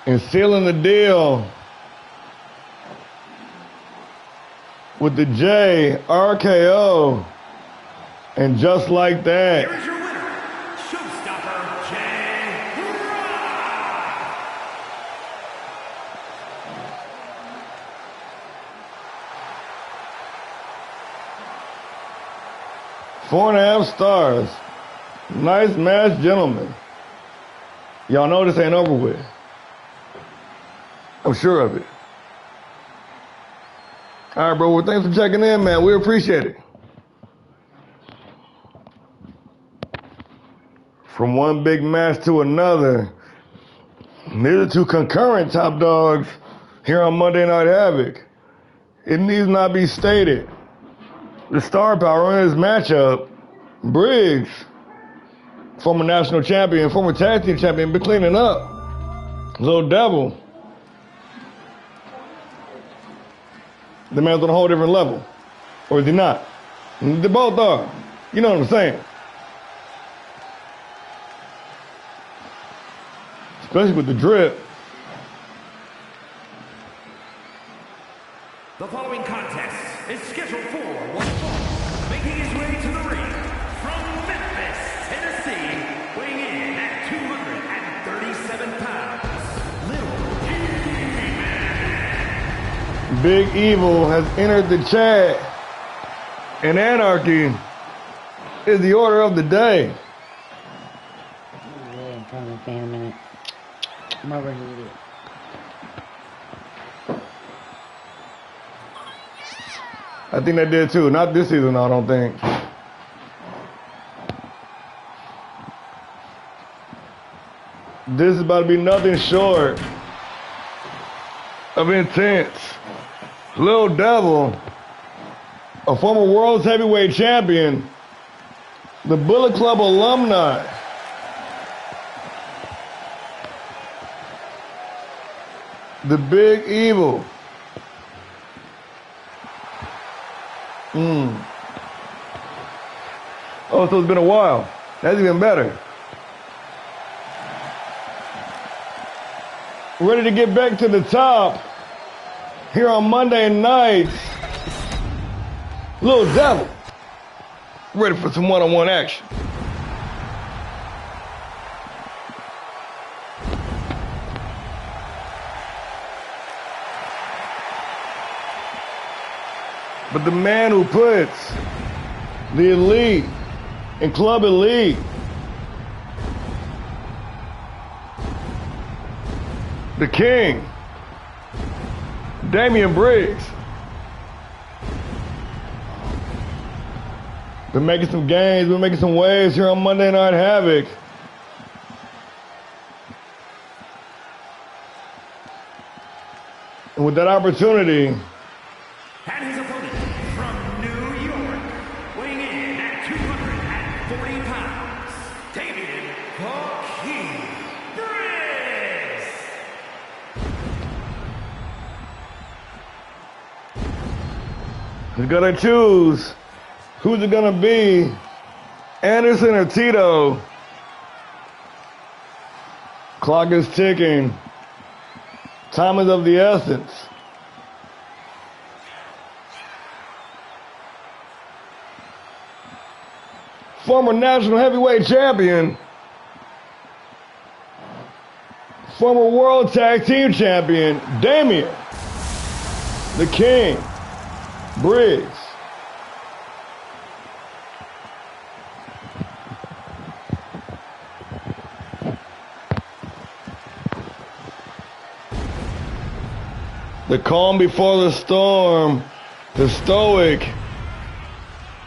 And sealing the deal with the J, RKO, and just like that. Here is your winner, showstopper Jay Rock. 4.5 stars. Nice match, gentlemen. Y'all know this ain't over with. I'm sure of it. All right, bro. Well, thanks for checking in, man. We appreciate it. From one big match to another, these are two concurrent top dogs here on Monday Night Havoc. It needs not be stated. The star power in this matchup, Briggs, former national champion, former tag team champion, been cleaning up. Little Devil. The man's on a whole different level. Or is he not? They both are. You know what I'm saying? Especially with the drip. The following contest is scheduled for one fall, making his way to the ring from Memphis, Tennessee, weighing in at 237 pounds, Little Big Evil has entered the chat, and Anarchy is the order of the day. Yeah, I'm trying to fan a minute. I'm overheated. I think they did too. Not this season, I don't think. This is about to be nothing short of intense. Little Devil, a former World's Heavyweight Champion, the Bullet Club alumni. The Big Evil. Oh, so it's been a while. That's even better. Ready to get back to the top here on Monday nights. Little Devil, ready for some one-on-one action. But the man who puts the elite and Club Elite the King, Damian Briggs, been making some gains, been making some waves here on Monday Night Havoc. And with that opportunity, and his opponent from New York, weighing in at 240 pounds, Damian Briggs. he's gonna choose who's it gonna be, Anderson or Tito. Clock is ticking. Time is of the essence. Former national heavyweight champion, former world tag team champion, Damian, the King, Briggs. The calm before the storm, the stoic,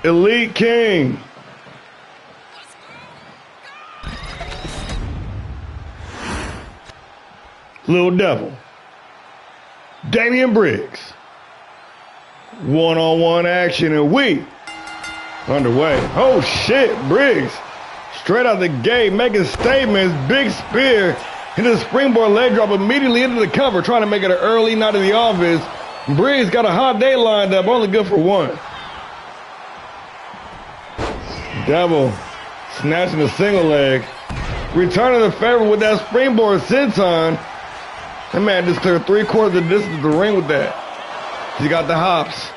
elite king. Little Devil, Damian Briggs. One-on-one action, and we underway. Oh shit, Briggs. Straight out the gate, making statements. Big spear. Hit a springboard leg drop immediately into the cover, trying to make it an early night of the office. Briggs got a hot day lined up, only good for one. Devil snatching a single leg. Returning the favor with that springboard senton. That man just cleared 3/4 of the distance of the ring with that. He got the hops.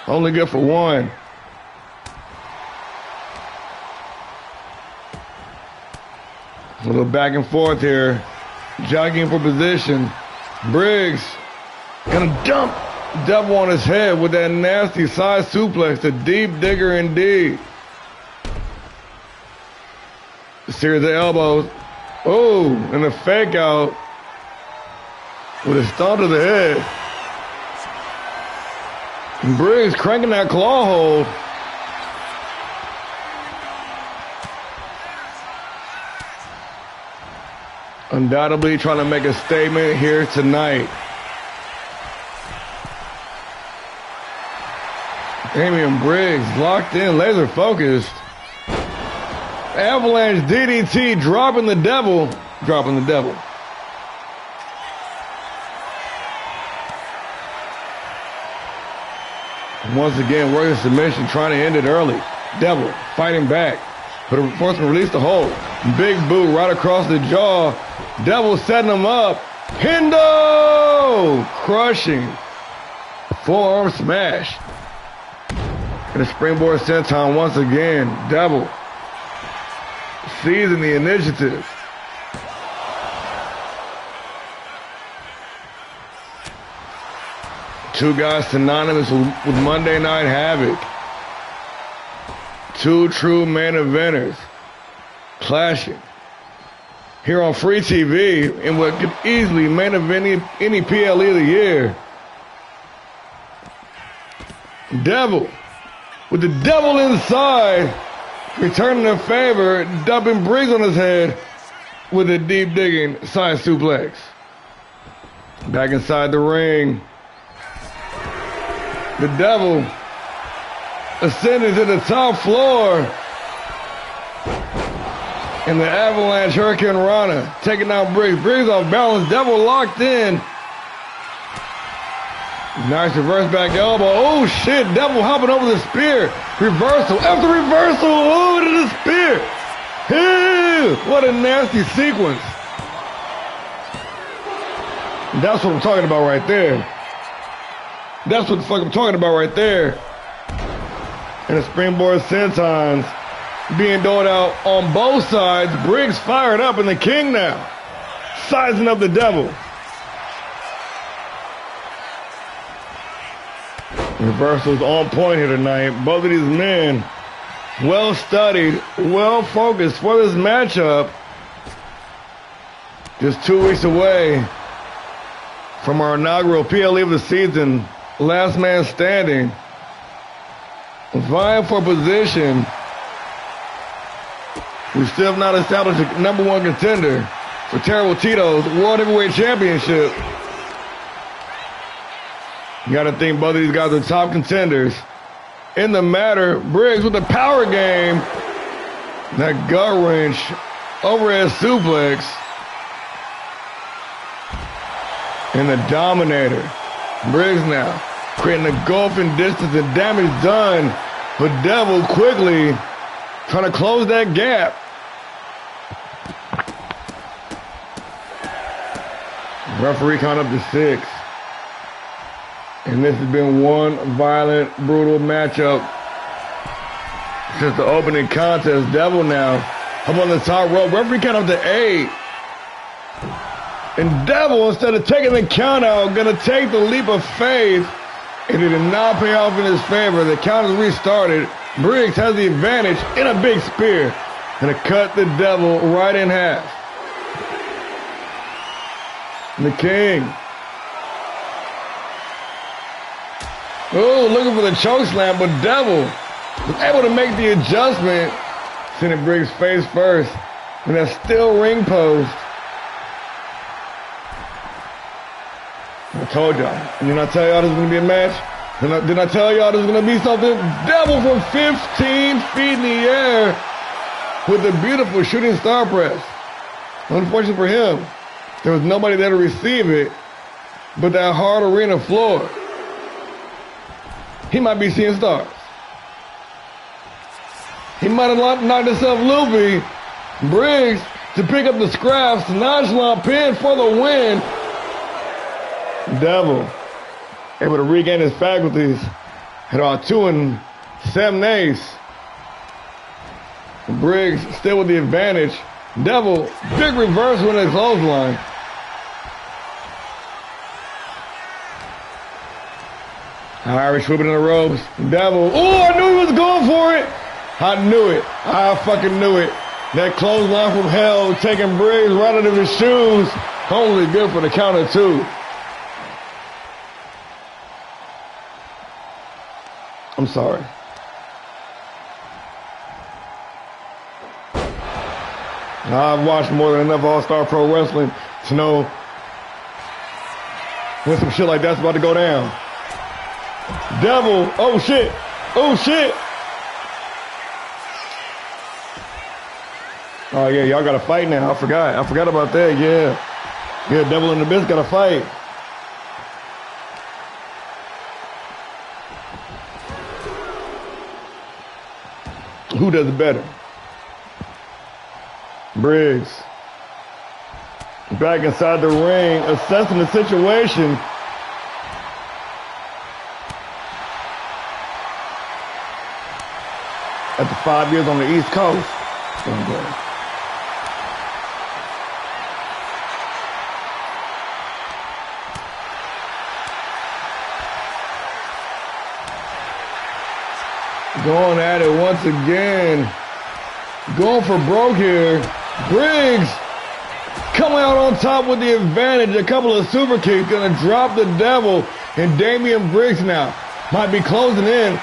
Only good for one. A little back and forth here. Jockeying for position. Briggs gonna dump Devil on his head with that nasty side suplex. A deep digger indeed. A series of elbows. Oh, and a fake out with a stomp to the head. And Briggs cranking that claw hold. Undoubtedly trying to make a statement here tonight. Damian Briggs locked in, laser focused. Avalanche DDT, dropping the devil. Once again, working submission, trying to end it early. Devil fighting back, but forcing to release the hold. Big boot right across the jaw. Devil setting him up. Hendo! Crushing. Forearm smash. And a springboard senton once again. Devil seizing the initiative. Two guys synonymous with Monday Night Havoc. Two true main eventers clashing here on free TV in what could easily main event any PLE of the year. Devil with the devil inside, returning the favor, dumping Briggs on his head with a deep digging side suplex. Back inside the ring. The devil ascending to the top floor. And the Avalanche Hurricane Rana taking out Briggs. Briggs off balance. Devil locked in. Nice reverse back elbow. Oh shit. Devil hopping over the spear. Reversal after reversal. Oh, to the spear. Ew, what a nasty sequence. That's what I'm talking about right there. That's what the fuck I'm talking about right there. And the springboard sentons being doled out on both sides. Briggs fired up, and the king now sizing up the devil. Reversals on point here tonight. Both of these men well studied, well focused for this matchup. Just 2 weeks away from our inaugural PLE of the season. Last man standing. Vying for position. We still have not established a #1 contender for Terrible Tito's World Heavyweight Championship. You got to think both of these guys are top contenders. In the matter, Briggs with the power game. That gut wrench, overhead suplex. And the dominator. Briggs now creating a gulfing distance and damage done. But Devil quickly trying to close that gap. Referee count up to 6. And this has been one violent, brutal matchup since the opening contest. Devil now up on the top rope. Referee count up to 8. And Devil, instead of taking the count out, gonna take the leap of faith. And it did not pay off in his favor. The count is restarted. Briggs has the advantage in a big spear. And to cut the Devil right in half. And the king. Oh, looking for the choke slam, but Devil was able to make the adjustment. Sending Briggs face first. And that steel ring post. I told y'all. And then I tell y'all this is going to be a match. Didn't I tell y'all there's going to be something? Devil from 15 feet in the air with a beautiful shooting star press. Unfortunately for him, there was nobody there to receive it but that hard arena floor. He might be seeing stars. He might have knocked himself loopy. Briggs to pick up the scraps. Nonchalant pin for the win. Devil able to regain his faculties at our 2 7/8. Briggs still with the advantage. Devil, big reverse with his clothesline. Irish whipping in the ropes. Devil. Oh, I knew he was going for it. I knew it. I fucking knew it. That clothesline from hell taking Briggs right out of his shoes. Only good for the count of 2. I'm sorry. I've watched more than enough All-Star Pro Wrestling to know when some shit like that's about to go down. Devil, oh shit, oh shit. Oh yeah, y'all gotta fight now. I forgot about that, yeah. Yeah, Devil and the Abyss gotta fight. Who does it better? Briggs. Back inside the ring, assessing the situation. After 5 years on the East Coast. Going at it once again. Going for broke here. Briggs coming out on top with the advantage. A couple of super kicks. Gonna drop the Devil. And Damian Briggs now might be closing in.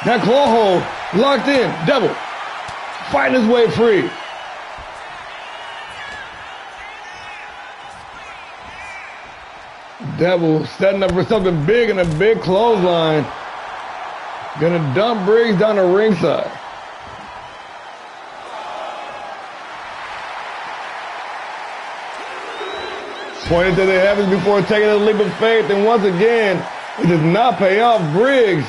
That claw hold locked in. Devil fighting his way free. Devil setting up for something big in a big clothesline. Gonna dump Briggs down the ringside. Pointed to the heavens before taking a leap of faith, and once again, it does not pay off. Briggs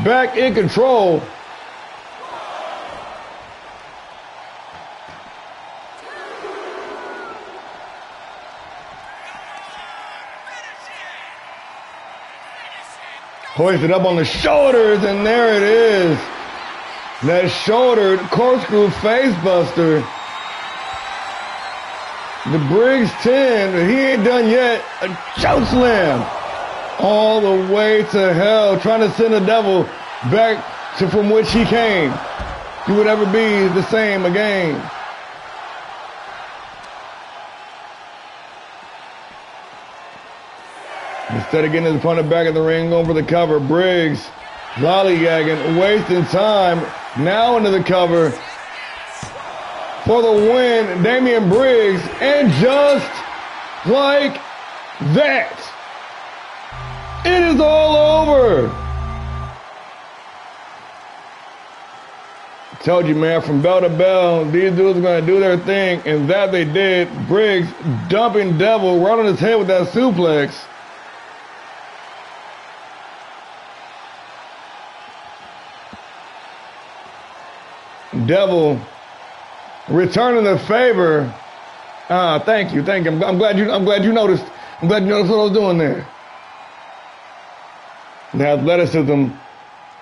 back in control. Hoisted up on the shoulders, and there it is. That shoulder corkscrew facebuster. The Briggs 10, he ain't done yet. A choke slam. All the way to hell, trying to send the Devil back to from which he came. He would never be the same again. Instead of getting his opponent back in the ring, going for the cover, Briggs lollygagging, wasting time. Now into the cover for the win, Damian Briggs, and just like that, it is all over. Told you, man, from bell to bell, these dudes are going to do their thing, and that they did. Briggs dumping Devil right on his head with that suplex. Devil returning the favor. Thank you. I'm glad you noticed. I'm glad you noticed what I was doing there. The athleticism.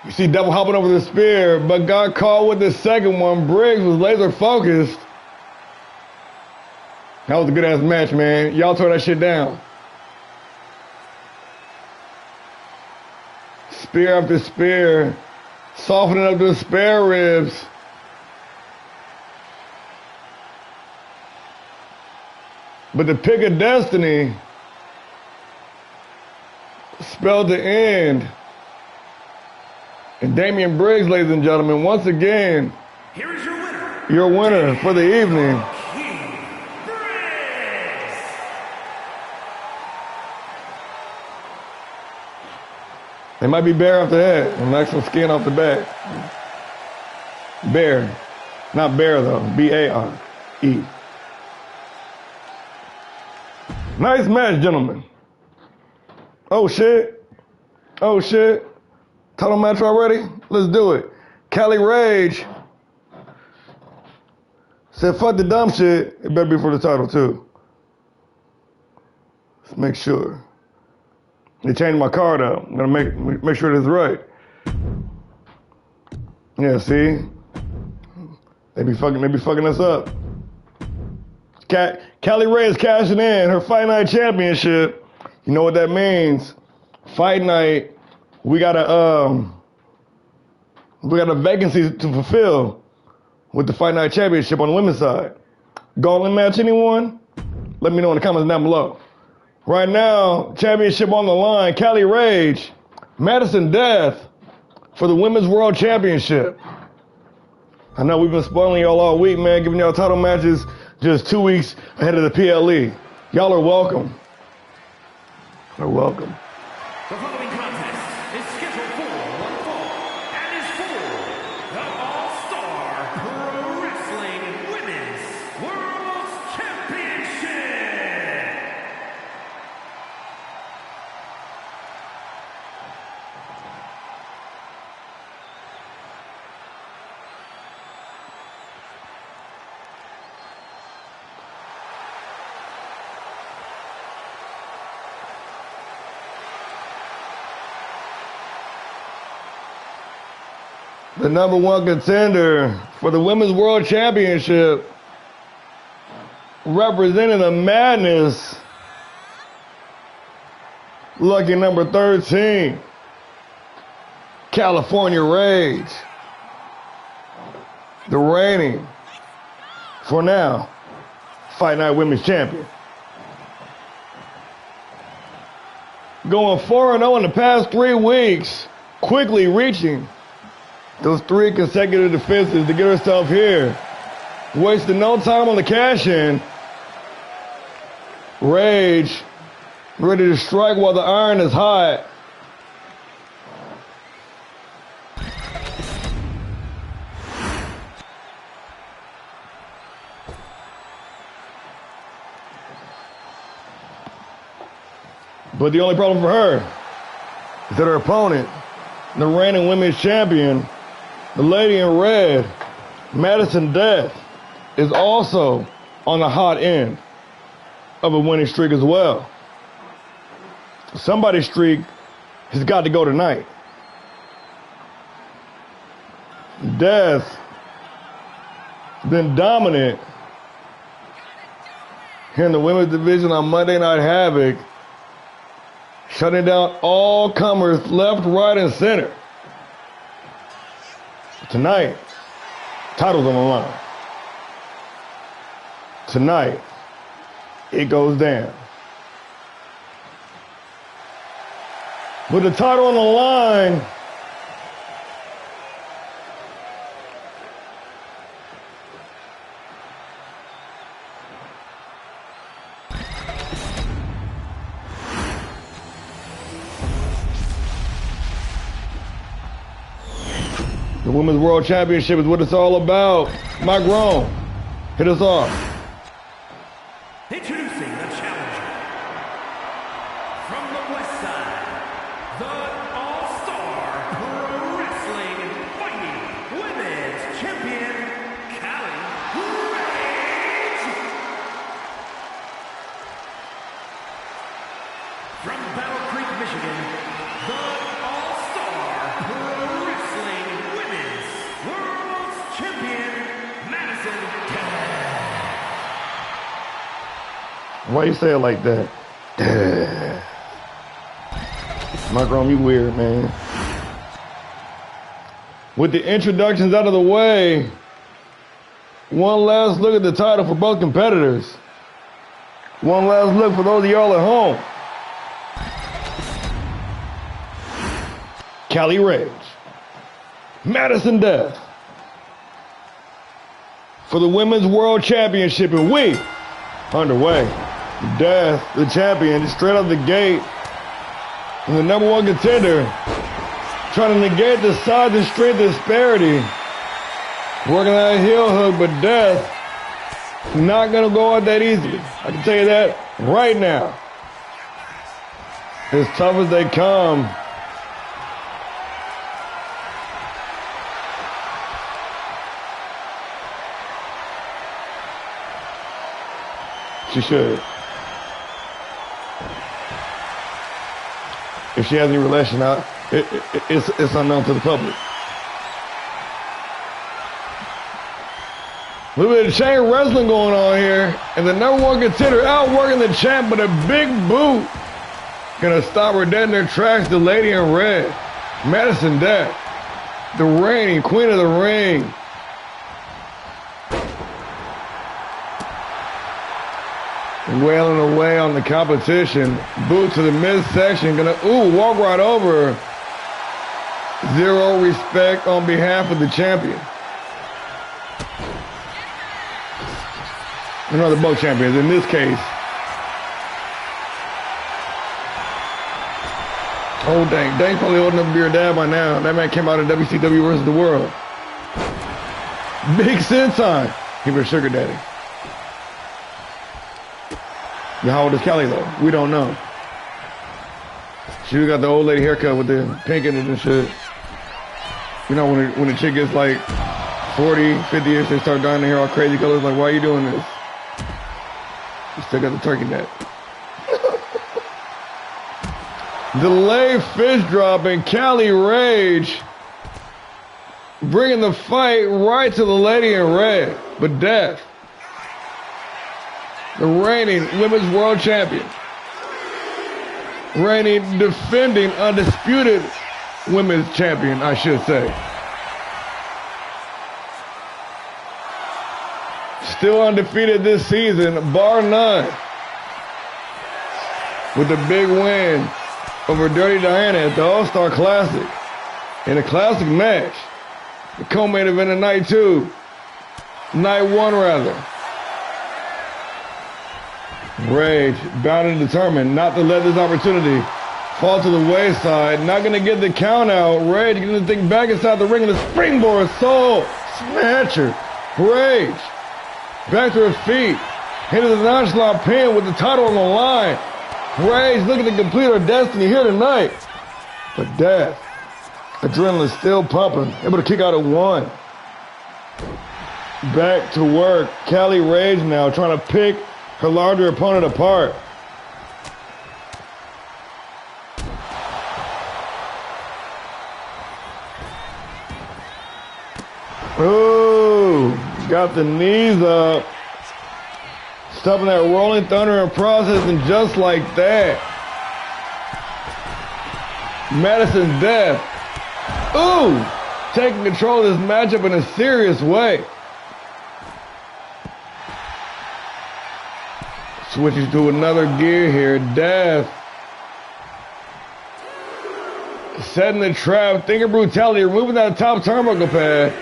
You see Devil hopping over the spear, but got caught with the second one. Briggs was laser focused. That was a good ass match, man. Y'all tore that shit down. Spear after spear, softening up the spare ribs. But the pick of destiny spelled the end. And Damian Briggs, ladies and gentlemen, once again, here is your winner for the evening. They might be bare off the head and knock some skin off the back. Bare. Not bear though. B-A-R-E. Nice match, gentlemen. Oh shit. Oh shit. Title match already? Let's do it. Cali Rage said fuck the dumb shit. It better be for the title too. Let's make sure. They changed my card up. I'm gonna make sure it is right. Yeah, see? They be fucking us up. Cali Ray is cashing in her Fight Night Championship. You know what that means? Fight Night, we got a vacancy to fulfill with the Fight Night Championship on the women's side. Gauntlet match, anyone? Let me know in the comments down below. Right now, championship on the line, Cali Rage, Madison Death for the Women's World Championship. I know we've been spoiling y'all all week, man, giving y'all title matches just 2 weeks ahead of the PLE. Y'all are welcome. You're welcome. The following contest is scheduled for one fall and is for the All-Star Pro Wrestling Women's World Championship. The #1 contender for the Women's World Championship, representing the Madness, lucky number 13, California Rage, the reigning, for now, Fight Night Women's Champion. Going 4-0 in the past 3 weeks, quickly reaching those 3 consecutive defenses to get herself here. Wasting no time on the cash-in. Rage, ready to strike while the iron is hot. But the only problem for her is that her opponent, the reigning women's champion, the lady in red, Madison Death, is also on the hot end of a winning streak as well. Somebody's streak has got to go tonight. Death has been dominant here in the women's division on Monday Night Havoc, shutting down all comers left, right, and center. Tonight, title's on the line. Tonight, it goes down. With the title on the line, the Women's World Championship is what it's all about. Mike Rome, hit us off. Introducing the challenger from the west side, the All-Star Pro Wrestling and Fighting Women's Champion, Cali Rage. From Battle Creek, Michigan, the All-Star Pro Wrestling Women's World Champion, Madison Death. Why you say it like that? Mike Rome, you weird, man. With the introductions out of the way, one last look at the title for both competitors. One last look for those of y'all at home. Cali Rage, Madison Death for the Women's World Championship, and we underway. Death, the champion, straight out the gate, and the #1 contender trying to negate the size and strength disparity. Working that heel hook, but Death not going to go out that easily. I can tell you that right now. As tough as they come. She should. If she has any relation, it's unknown to the public. A little bit of chain wrestling going on here. And the number one contender outworking the champ, but a big boot. Gonna stop her dead in their tracks, the lady in red. Madison Death, the reigning queen of the ring. Wailing away on the competition. Boot to the midsection. Gonna, walk right over. Zero respect on behalf of the champion. Another both champions in this case. Oh, dang. Dank's probably holding up a beer dad by now. That man came out of WCW versus the World. Big Sentai. He was sugar daddy. How old is Kelly, though? We don't know. She got the old lady haircut with the pink in it and shit. You know, when the chick gets like 40, 50 years, they start dyeing their hair all crazy colors. Like, why are you doing this? You still got the turkey neck. Delay fish drop and Cali Rage bringing the fight right to the lady in red. But Death, the reigning women's world champion, reigning, defending, undisputed women's champion, I should say. Still undefeated this season, bar none, with a big win over Dirty Diana at the All-Star Classic in a classic match. The co-main event of night 2, night 1 rather. Rage, bound and determined not to let this opportunity fall to the wayside. Not going to get the count out. Rage getting the thing back inside the ring and the springboard soul snatcher. Rage back to her feet. Into the nonchalant pin with the title on the line. Rage looking to complete her destiny here tonight. But Death, adrenaline still pumping. Able to kick out at 1. Back to work. Cali Rage now trying to pick her larger opponent apart. Ooh, got the knees up. Stopping that rolling thunder in process, and just like that, Madison Death, taking control of this matchup in a serious way. Switches to another gear here. Death setting the trap, thinking brutality, removing that top turnbuckle pad.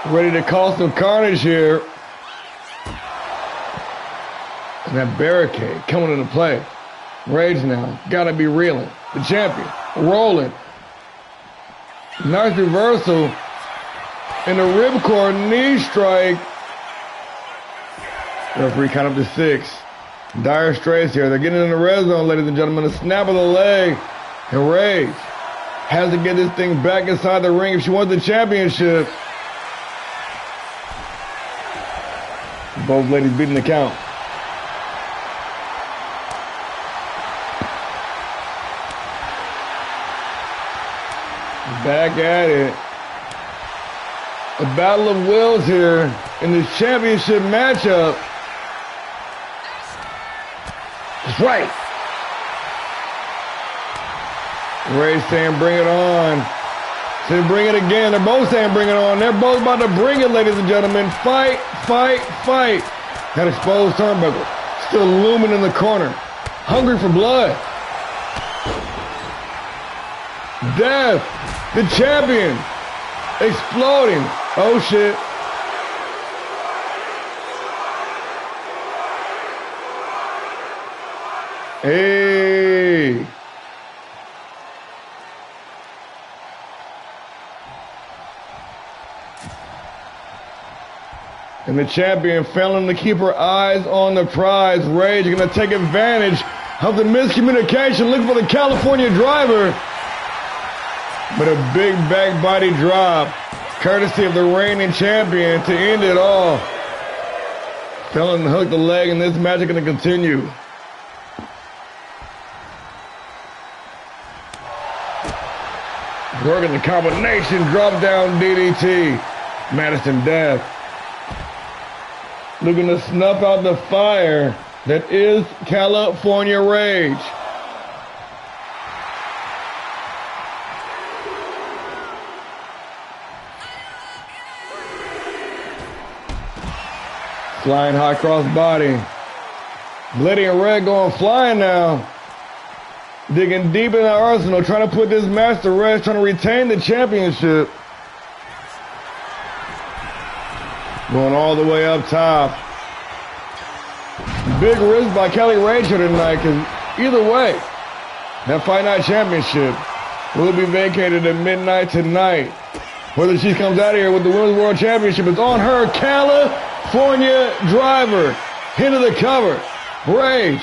Ready to cause some carnage here. And that barricade coming into play. Rage now, gotta be reeling. The champion, rolling. Nice reversal. And the ripcord knee strike. Referee count up to 6. Dire Straits here. They're getting in the red zone, ladies and gentlemen. A snap of the leg. And Rage has to get this thing back inside the ring if she wants the championship. Both ladies beating the count. Back at it. A battle of wills here in this championship matchup. That's right. Ray saying bring it on. Saying bring it again. They're both saying bring it on. They're both about to bring it, ladies and gentlemen. Fight, fight, fight. That exposed turnbuckle. Still looming in the corner. Hungry for blood. Death, the champion. Exploding. Oh shit. Hey. And the champion failing to keep her eyes on the prize. Rage going to take advantage of the miscommunication, looking for the California driver. But a big back body drop, courtesy of the reigning champion to end it all. Failing to hook the leg, and this match is going to continue. Working the combination, drop down DDT. Madison Death looking to snuff out the fire that is California Rage. Flying high cross body. Bloody and Red going flying now. Digging deep in the arsenal, trying to put this match to rest, trying to retain the championship. Going all the way up top. Big risk by Kelly Rage here tonight, because either way, that Fight Night Championship will be vacated at midnight tonight. Whether she comes out of here with the Women's World Championship, it's on her. California driver into the cover. Rage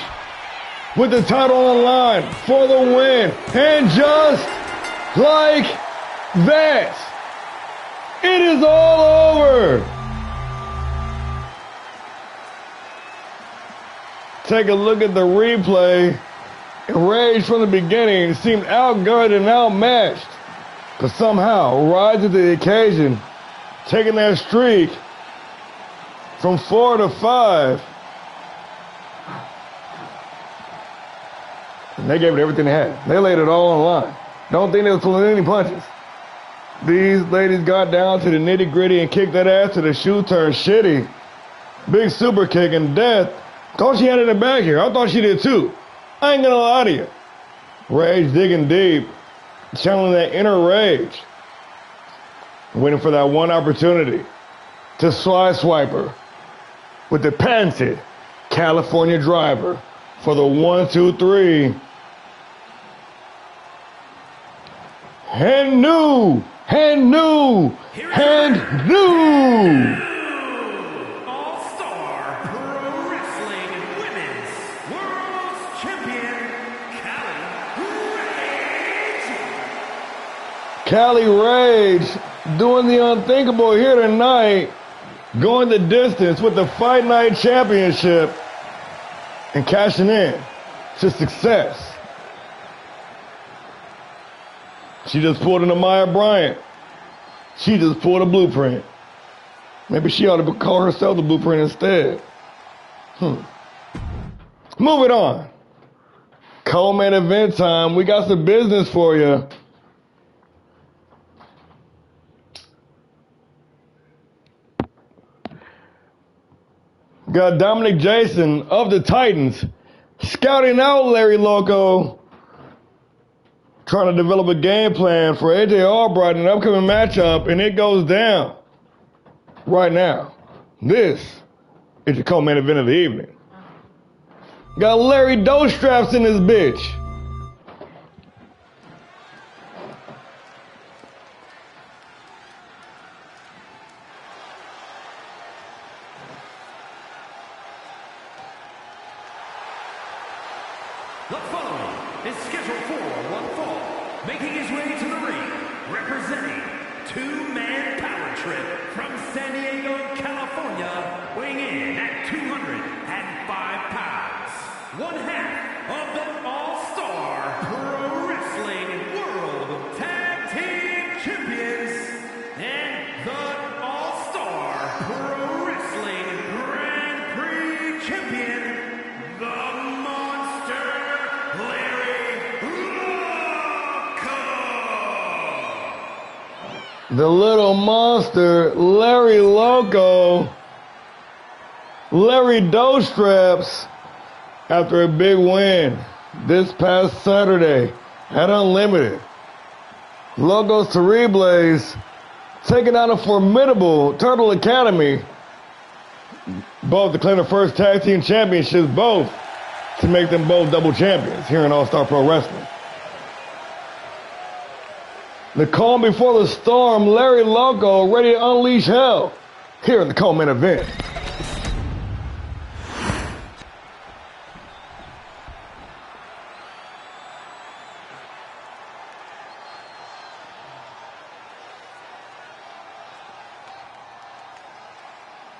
with the title on the line for the win. And just like that, it is all over. Take a look at the replay. Rage from the beginning seemed outgunned and outmatched, but somehow rise to the occasion, taking that streak from 4 to 5. And they gave it everything they had. They laid it all on the line. Don't think they was pulling any punches. These ladies got down to the nitty gritty and kicked that ass to the shoe turn shitty. Big super kick and Death. Thought she had it in the back here. I thought she did too. I ain't gonna lie to you. Rage digging deep, channeling that inner rage, waiting for that one opportunity to slide swipe her with the patented California driver for the 1, 2, 3. And new. ALLSTAR Pro Wrestling Women's World Champion, Cali Rage doing the unthinkable here tonight, going the distance with the Fight Night Championship and cashing in to success. She just pulled an Amaya Bryant. She just pulled a blueprint. Maybe she ought to call herself the blueprint instead. Moving on. Co-main event time. We got some business for you. Got Dominic Jason of the Titans scouting out Larry Loco, trying to develop a game plan for AJ Albright in an upcoming matchup, and it goes down right now. This is the co-main event of the evening. Got Larry Doe straps in this bitch. The following is scheduled for one fall, making his way to the ring, representing two-man power trip from San Diego, California, weighing in at 205 pounds. One half of the ALLSTAR Pro Wrestling World Tag Team Champions and the ALLSTAR Pro Wrestling Grand Prix Champion, the Monster Larry Loco. The little monster, Larry Loco, Larry Doe straps, after a big win this past Saturday at Unlimited. Logos Terribles taking out a formidable Turtle Academy, both to claim the first tag team championships, both to make them both double champions here in All-Star Pro Wrestling. The calm before the storm, Larry Loco ready to unleash hell here in the co-main event.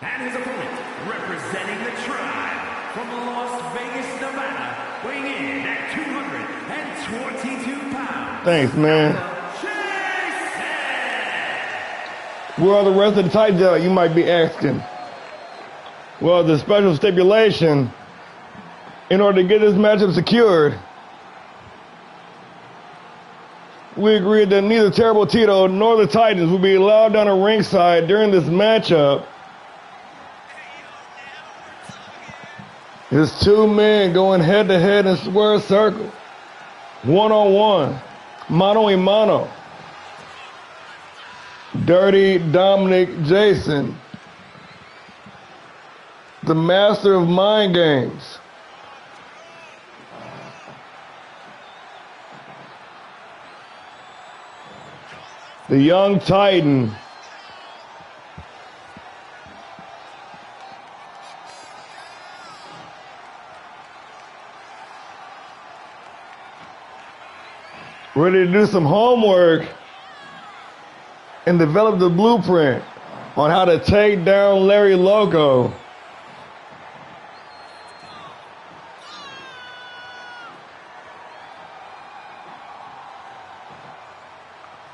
And his opponent, representing the tribe from Las Vegas, Nevada, weighing in at 222 pounds. Thanks, man. Where are the rest of the Titans at, you might be asking? Well, the special stipulation, in order to get this matchup secured, we agreed that neither Terrible Tito nor the Titans will be allowed down the ringside during this matchup. It's two men going head-to-head in a square circle. One-on-one. Mano-a-mano. Dirty Dominic Jason. The master of mind games. The young Titan. Ready to do some homework and develop the blueprint on how to take down Larry Loco.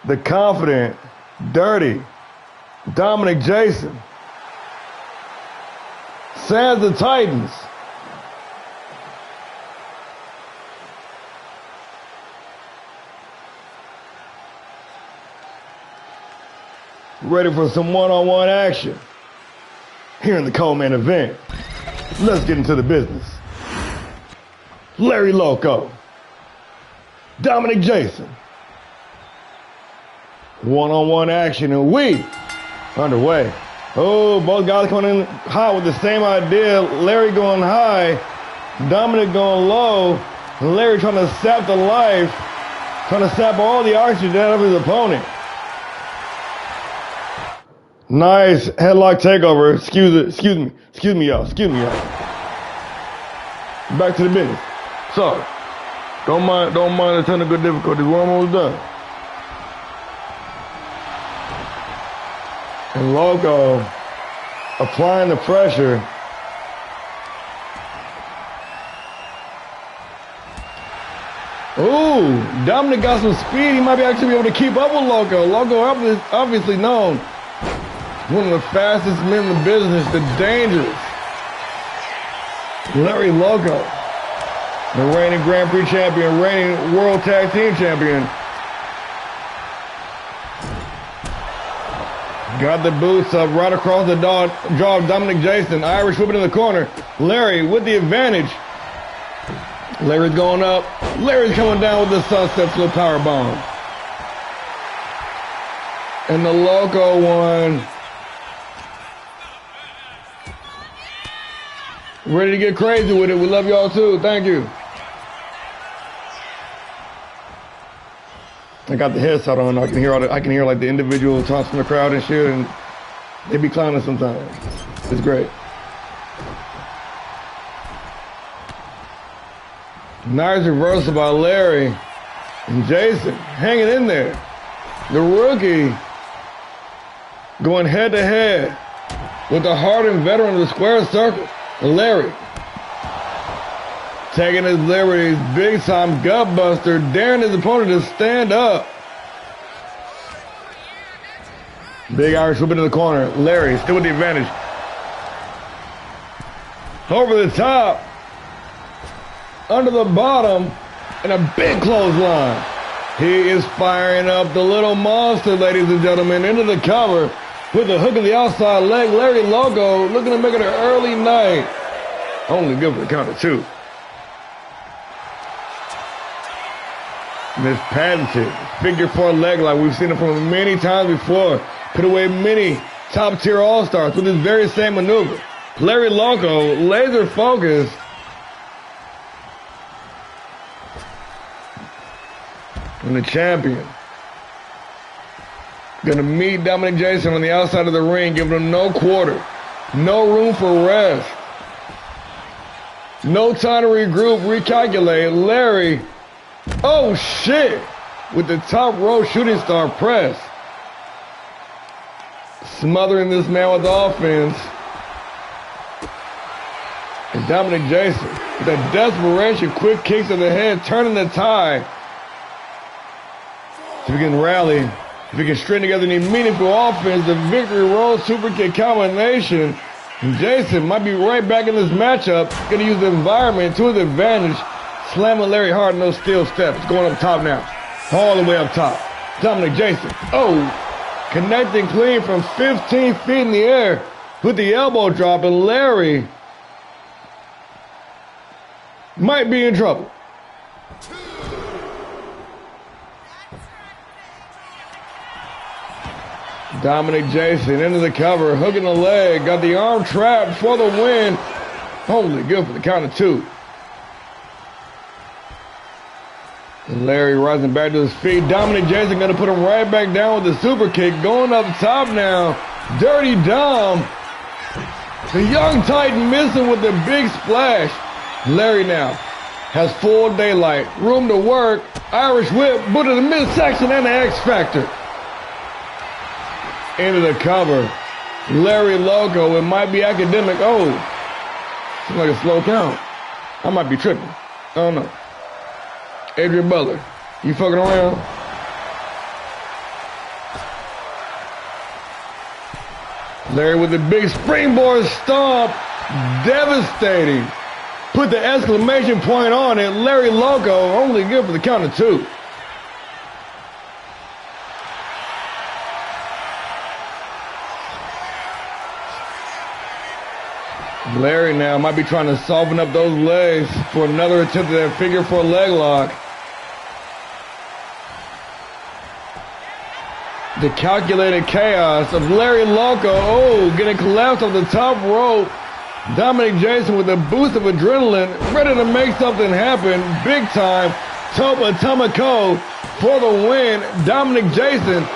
The confident, dirty Dominic Jason. Sans the Titans. Ready for some one-on-one action here in the co-main event. Let's get into the business. Larry Loco, Dominic Jason. One-on-one action, and we underway. Oh, both guys coming in high with the same idea. Larry going high, Dominic going low, and Larry trying to sap the life, trying to sap all the oxygen out of his opponent. Nice headlock takeover. Excuse me, y'all. Back to the business. So, don't mind the technical difficulties. We're almost done. And Loco applying the pressure. Ooh, Dominic got some speed. He might be actually be able to keep up with Loco. Loco obviously known one of the fastest men in the business, the dangerous Larry Loco, the reigning Grand Prix champion, reigning World Tag Team champion. Got the boots up right across the jaw of Dominic Jason. Irish whipping in the corner. Larry with the advantage. Larry's going up. Larry's coming down with the sunset flip power bomb. And the Loco one. Ready to get crazy with it. We love y'all too. Thank you. I got the headset on. I can hear like the individual taunts from the crowd and shit, and they be clowning sometimes. It's great. Nice reversal by Larry and Jason hanging in there. The rookie going head to head with the hardened veteran of the square circle, Larry. Taking his liberties, big time gut buster, daring his opponent to stand up. Big Irish whip into the corner. Larry still with the advantage. Over the top, under the bottom, and a big clothesline. He is firing up the little monster, ladies and gentlemen, into the cover with a hook in the outside leg. Larry Loco looking to make it an early night. Only good for the count of two. This patented figure four leg lock, we've seen it from many times before. Put away many top tier all-stars with this very same maneuver. Larry Loco, laser focused. And the champion. Gonna meet Dominic Jason on the outside of the ring, giving him no quarter. No room for rest. No time to regroup, recalculate. Larry, oh shit, with the top rope shooting star press. Smothering this man with offense. And Dominic Jason, with a desperation, quick kicks to the head, turning the tide. If he can rally, if he can string together any meaningful offense, the victory roll super kick combination. And Jason might be right back in this matchup, gonna use the environment to his advantage, slamming Larry hard in those steel steps, going up top now, all the way up top. Dominic Jason, connecting clean from 15 feet in the air with the elbow drop, and Larry might be in trouble. Dominic Jason into the cover, hooking the leg, got the arm trapped for the win. Holy, good for the count of 2. And Larry rising back to his feet. Dominic Jason gonna put him right back down with the super kick, going up top now. Dirty Dom. The young Titan missing with the big splash. Larry now has full daylight, room to work, Irish whip, boot to the midsection and the X Factor. Into the cover. Larry Loco, it might be academic. Oh, seems like a slow count. I might be tripping. I don't know. Adrian Butler, you fucking around? Larry with the big springboard stomp. Devastating. Put the exclamation point on it. Larry Loco, only good for the count of 2. Larry now might be trying to soften up those legs for another attempt at that figure 4 leg lock. The calculated chaos of Larry Loco, getting collapsed off the top rope. Dominic Jason with a boost of adrenaline, ready to make something happen big time. Topa Tomako for the win. Dominic Jason.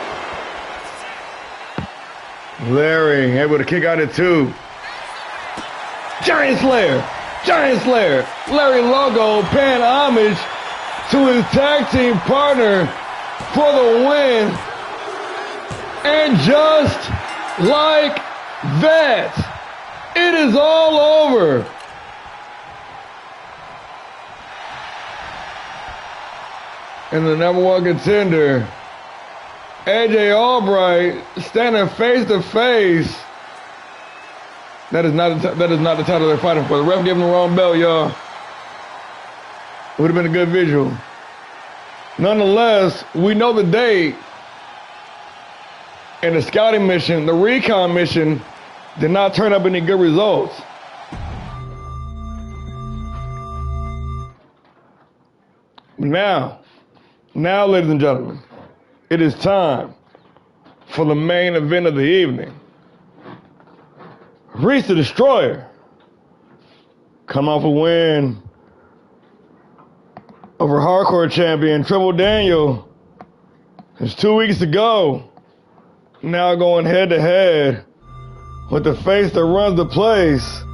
Larry able to kick out at 2. Giant Slayer, Giant Slayer. Larry Loco paying homage to his tag team partner for the win. And just like that, it is all over. And the number 1 contender, AJ Albright, standing face to face. That is not the title they're fighting for. The ref gave him the wrong belt, y'all. It would have been a good visual. Nonetheless, we know the date. And the scouting mission, the recon mission, did not turn up any good results. Now, ladies and gentlemen, it is time for the main event of the evening. Reese the Destroyer, come off a win over hardcore champion Triple Daniel. There's 2 weeks to go. Now going head to head with the face that runs the place,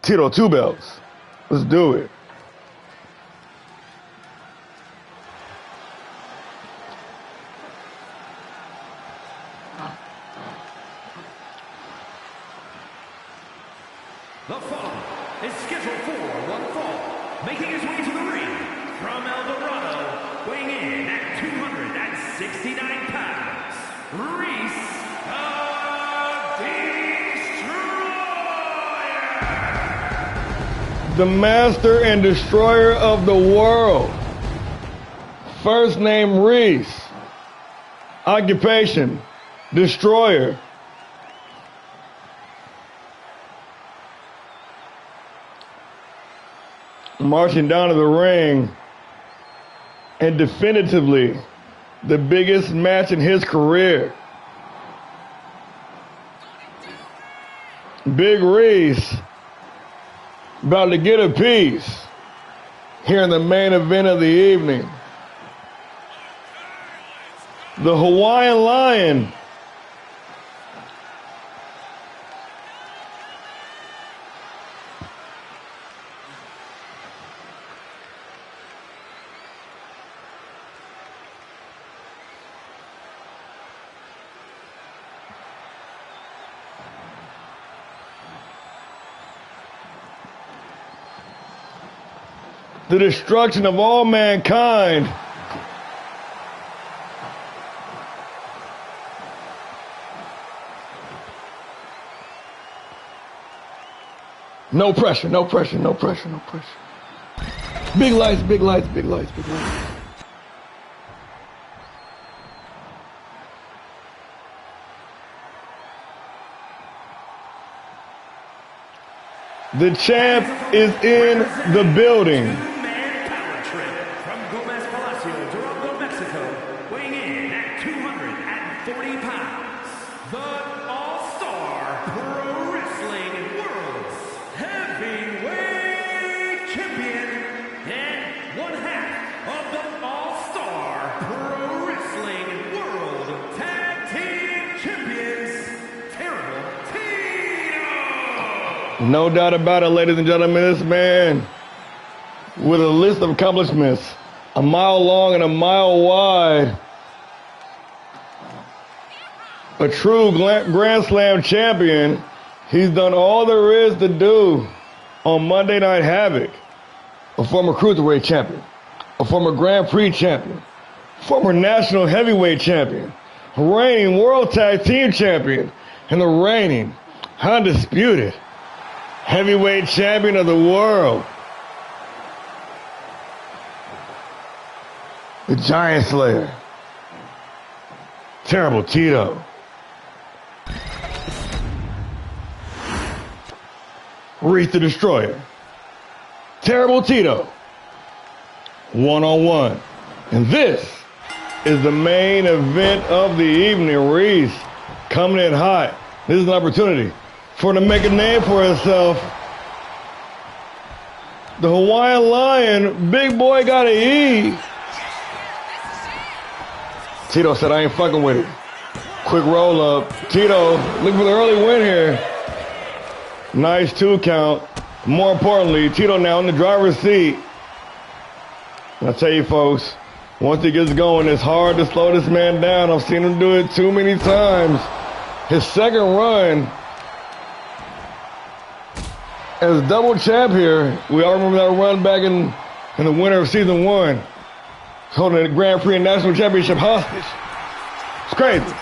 Tito 2 Belts. Let's do it. The following is scheduled for one fall, making his way to the ring from El Dorado, weighing in at 269 pounds, Reese the Destroyer! The master and destroyer of the world. First name Reese. Occupation, destroyer. Marching down to the ring, and definitively the biggest match in his career. Big Reese about to get a piece here in the main event of the evening. the Hawaiian Lion. The destruction of all mankind. No pressure, no pressure, no pressure, no pressure. Big lights, big lights, big lights, big lights. The champ is in the building. Two-man power trip from Gomez Palacio, Durango, Mexico, weighing in at 240 pounds. The All-Star Pro Wrestling World's Heavyweight Champion and one half of the All-Star Pro Wrestling World Tag Team Champions, Terrible Tito! No doubt about it, ladies and gentlemen, this man with a list of accomplishments, a mile long and a mile wide. A true Grand Slam champion. He's done all there is to do on Monday Night Havoc. A former Cruiserweight champion, a former Grand Prix champion, former National Heavyweight champion, reigning World Tag Team champion, and the reigning, undisputed Heavyweight champion of the world. The Giant Slayer. Terrible Tito. Reese the Destroyer. Terrible Tito. One-on-one. And this is the main event of the evening. Reese coming in hot. This is an opportunity for him to make a name for himself. The Hawaiian Lion, big boy gotta eat. Tito said, I ain't fucking with it. Quick roll up. Tito, looking for the early win here. Nice 2 count. More importantly, Tito now in the driver's seat. And I tell you folks, once he gets going, it's hard to slow this man down. I've seen him do it too many times. His second run as double champ here, we all remember that run back in the winter of season 1, holding the Grand Prix and National Championship hostage. It's crazy.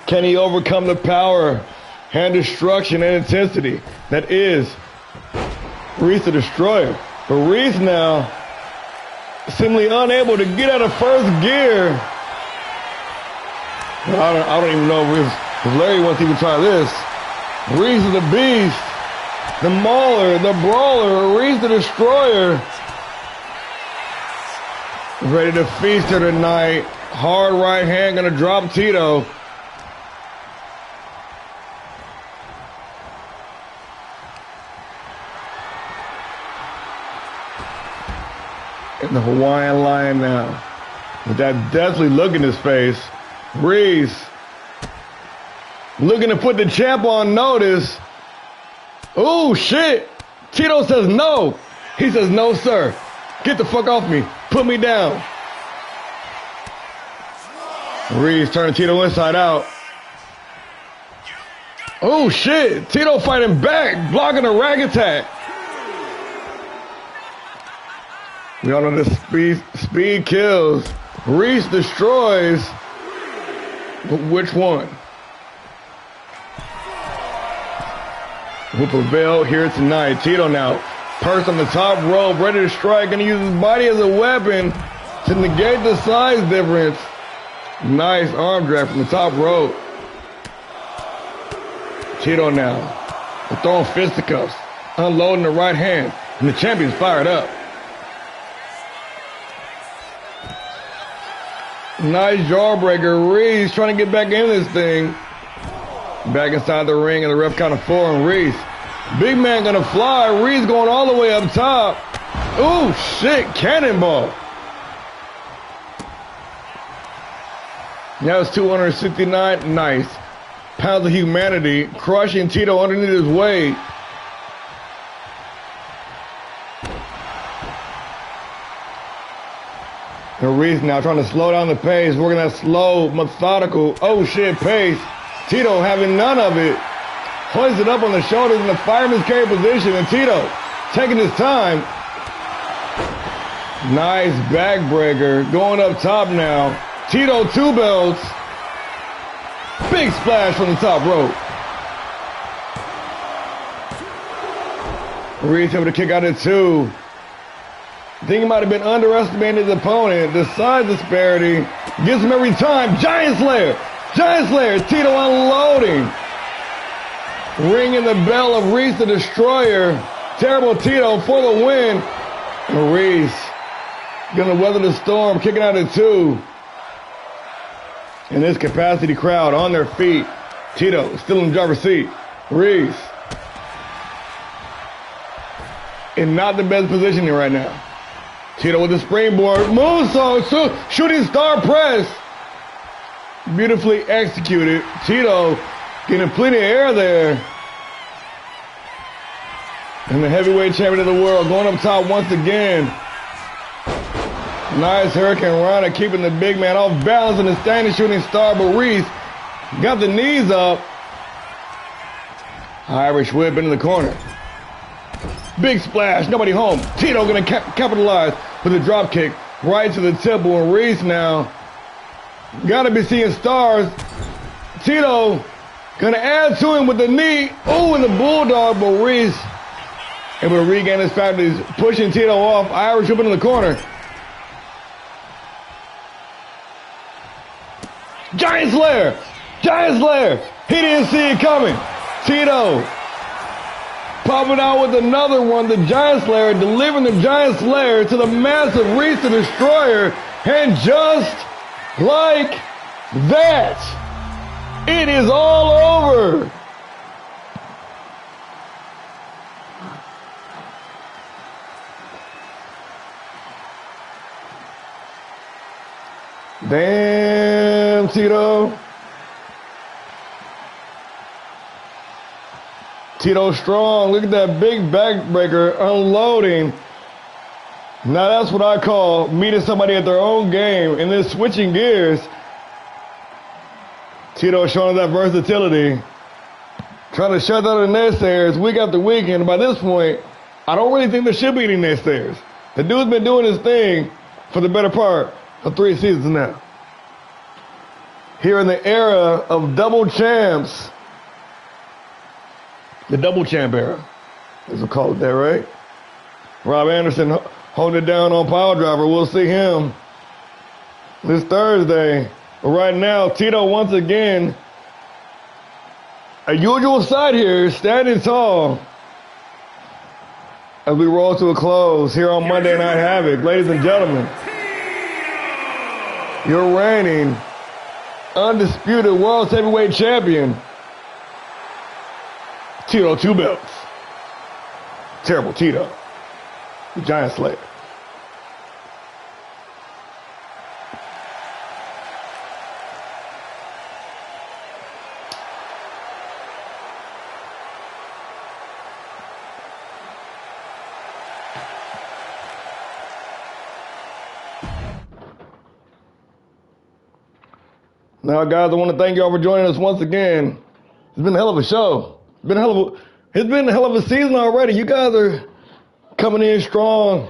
Can he overcome the power and destruction and intensity that is Reese the Destroyer? But Reese now seemingly unable to get out of first gear. I don't even know if Larry wants to even try this. Reese the Beast, the Mauler, the Brawler, Reese the Destroyer. Ready to feast her tonight. Hard right hand, gonna drop Tito. And the Hawaiian Lion now, with that deathly look in his face. Reese looking to put the champ on notice. Oh shit! Tito says no. He says no, sir. Get the fuck off me. Put me down. Reese turning Tito inside out. Oh shit! Tito fighting back, blocking a rag attack. We all know the speed kills. Reese destroys. But which one will prevail here tonight? Tito now perched on the top rope, ready to strike, gonna use his body as a weapon to negate the size difference. Nice arm drag from the top rope. Tito now throwing fisticuffs, unloading the right hand, and the champion's fired up. Nice jawbreaker. Reese trying to get back in this thing. Back inside the ring, and the ref counted 4, and Reese Big man gonna fly. Reed's going all the way up top. Ooh, shit, cannonball. Now it's 269. Nice. Pounds of humanity, crushing Tito underneath his weight. And Reese now trying to slow down the pace, working that slow, methodical, oh shit, pace. Tito having none of it. Hoists it up on the shoulders in the fireman's carry position, and Tito taking his time. Nice backbreaker, going up top now. Tito 2 belts. Big splash from the top rope. Reese able to kick out at 2. I think he might have been underestimating his opponent. The size disparity gets him every time. Giant Slayer. Giant Slayer. Tito unloading. Ringing the bell of Reese the Destroyer. Terrible Tito for the win. And Reese gonna weather the storm, kicking out at 2. And this capacity crowd on their feet. Tito still in the driver's seat. Reese in not the best positioning right now. Tito with the springboard. Moonsault, shooting star press. Beautifully executed. Tito getting plenty of air there. And the heavyweight champion of the world going up top once again. Nice Hurricane Rana keeping the big man off balance in the standing shooting star, but Reese got the knees up. Irish whip into the corner. Big splash, nobody home. Tito gonna capitalize with a drop kick right to the temple, and Reese now gotta be seeing stars. Tito gonna add to him with the knee. Oh, and the bulldog, but Reese able to regain his faculties, pushing Tito off. Irish whip into the corner. Giant Slayer! Giant Slayer! He didn't see it coming. Tito popping out with another one. The Giant Slayer delivering the Giant Slayer to the massive Reese the Destroyer. And just like that, it is all over. Damn, Tito. Tito strong. Look at that big backbreaker unloading. Now that's what I call meeting somebody at their own game and then switching gears. Tito showing that versatility. Trying to shut down the naysayers week after week. And by this point, I don't really think there should be any naysayers. The dude's been doing his thing for the better part of 3 seasons now. Here in the era of double champs. The double champ era, as we call it that, right? Rob Anderson holding it down on Power Driver. We'll see him this Thursday. But right now, Tito once again, a usual sight here, standing tall as we roll to a close here on Monday Night Havoc. Ladies and gentlemen, your reigning, undisputed World Heavyweight Champion, Tito 2 belts. Terrible Tito. The Giant Slayer. Now, guys, I want to thank you all for joining us once again. It's been a hell of a show. It's been a hell of a season already. You guys are coming in strong.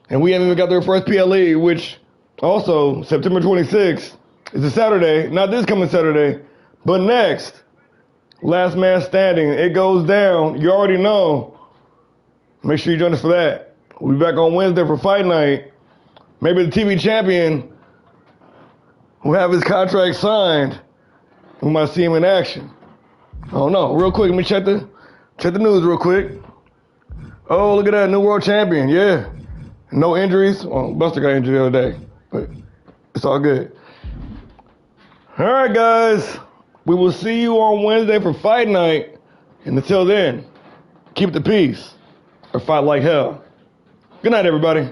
And we haven't even got their first PLE, which also, September 26th, is a Saturday. Not this coming Saturday, but next. Last man standing. It goes down. You already know. Make sure you join us for that. We'll be back on Wednesday for Fight Night. Maybe the TV champion will have his contract signed. We might see him in action. I don't know. Real quick, let me check the news real quick. Oh, look at that, new world champion. Yeah. No injuries. Well, Buster got injured the other day, but it's all good. All right, guys. We will see you on Wednesday for Fight Night. And until then, keep the peace or fight like hell. Good night, everybody.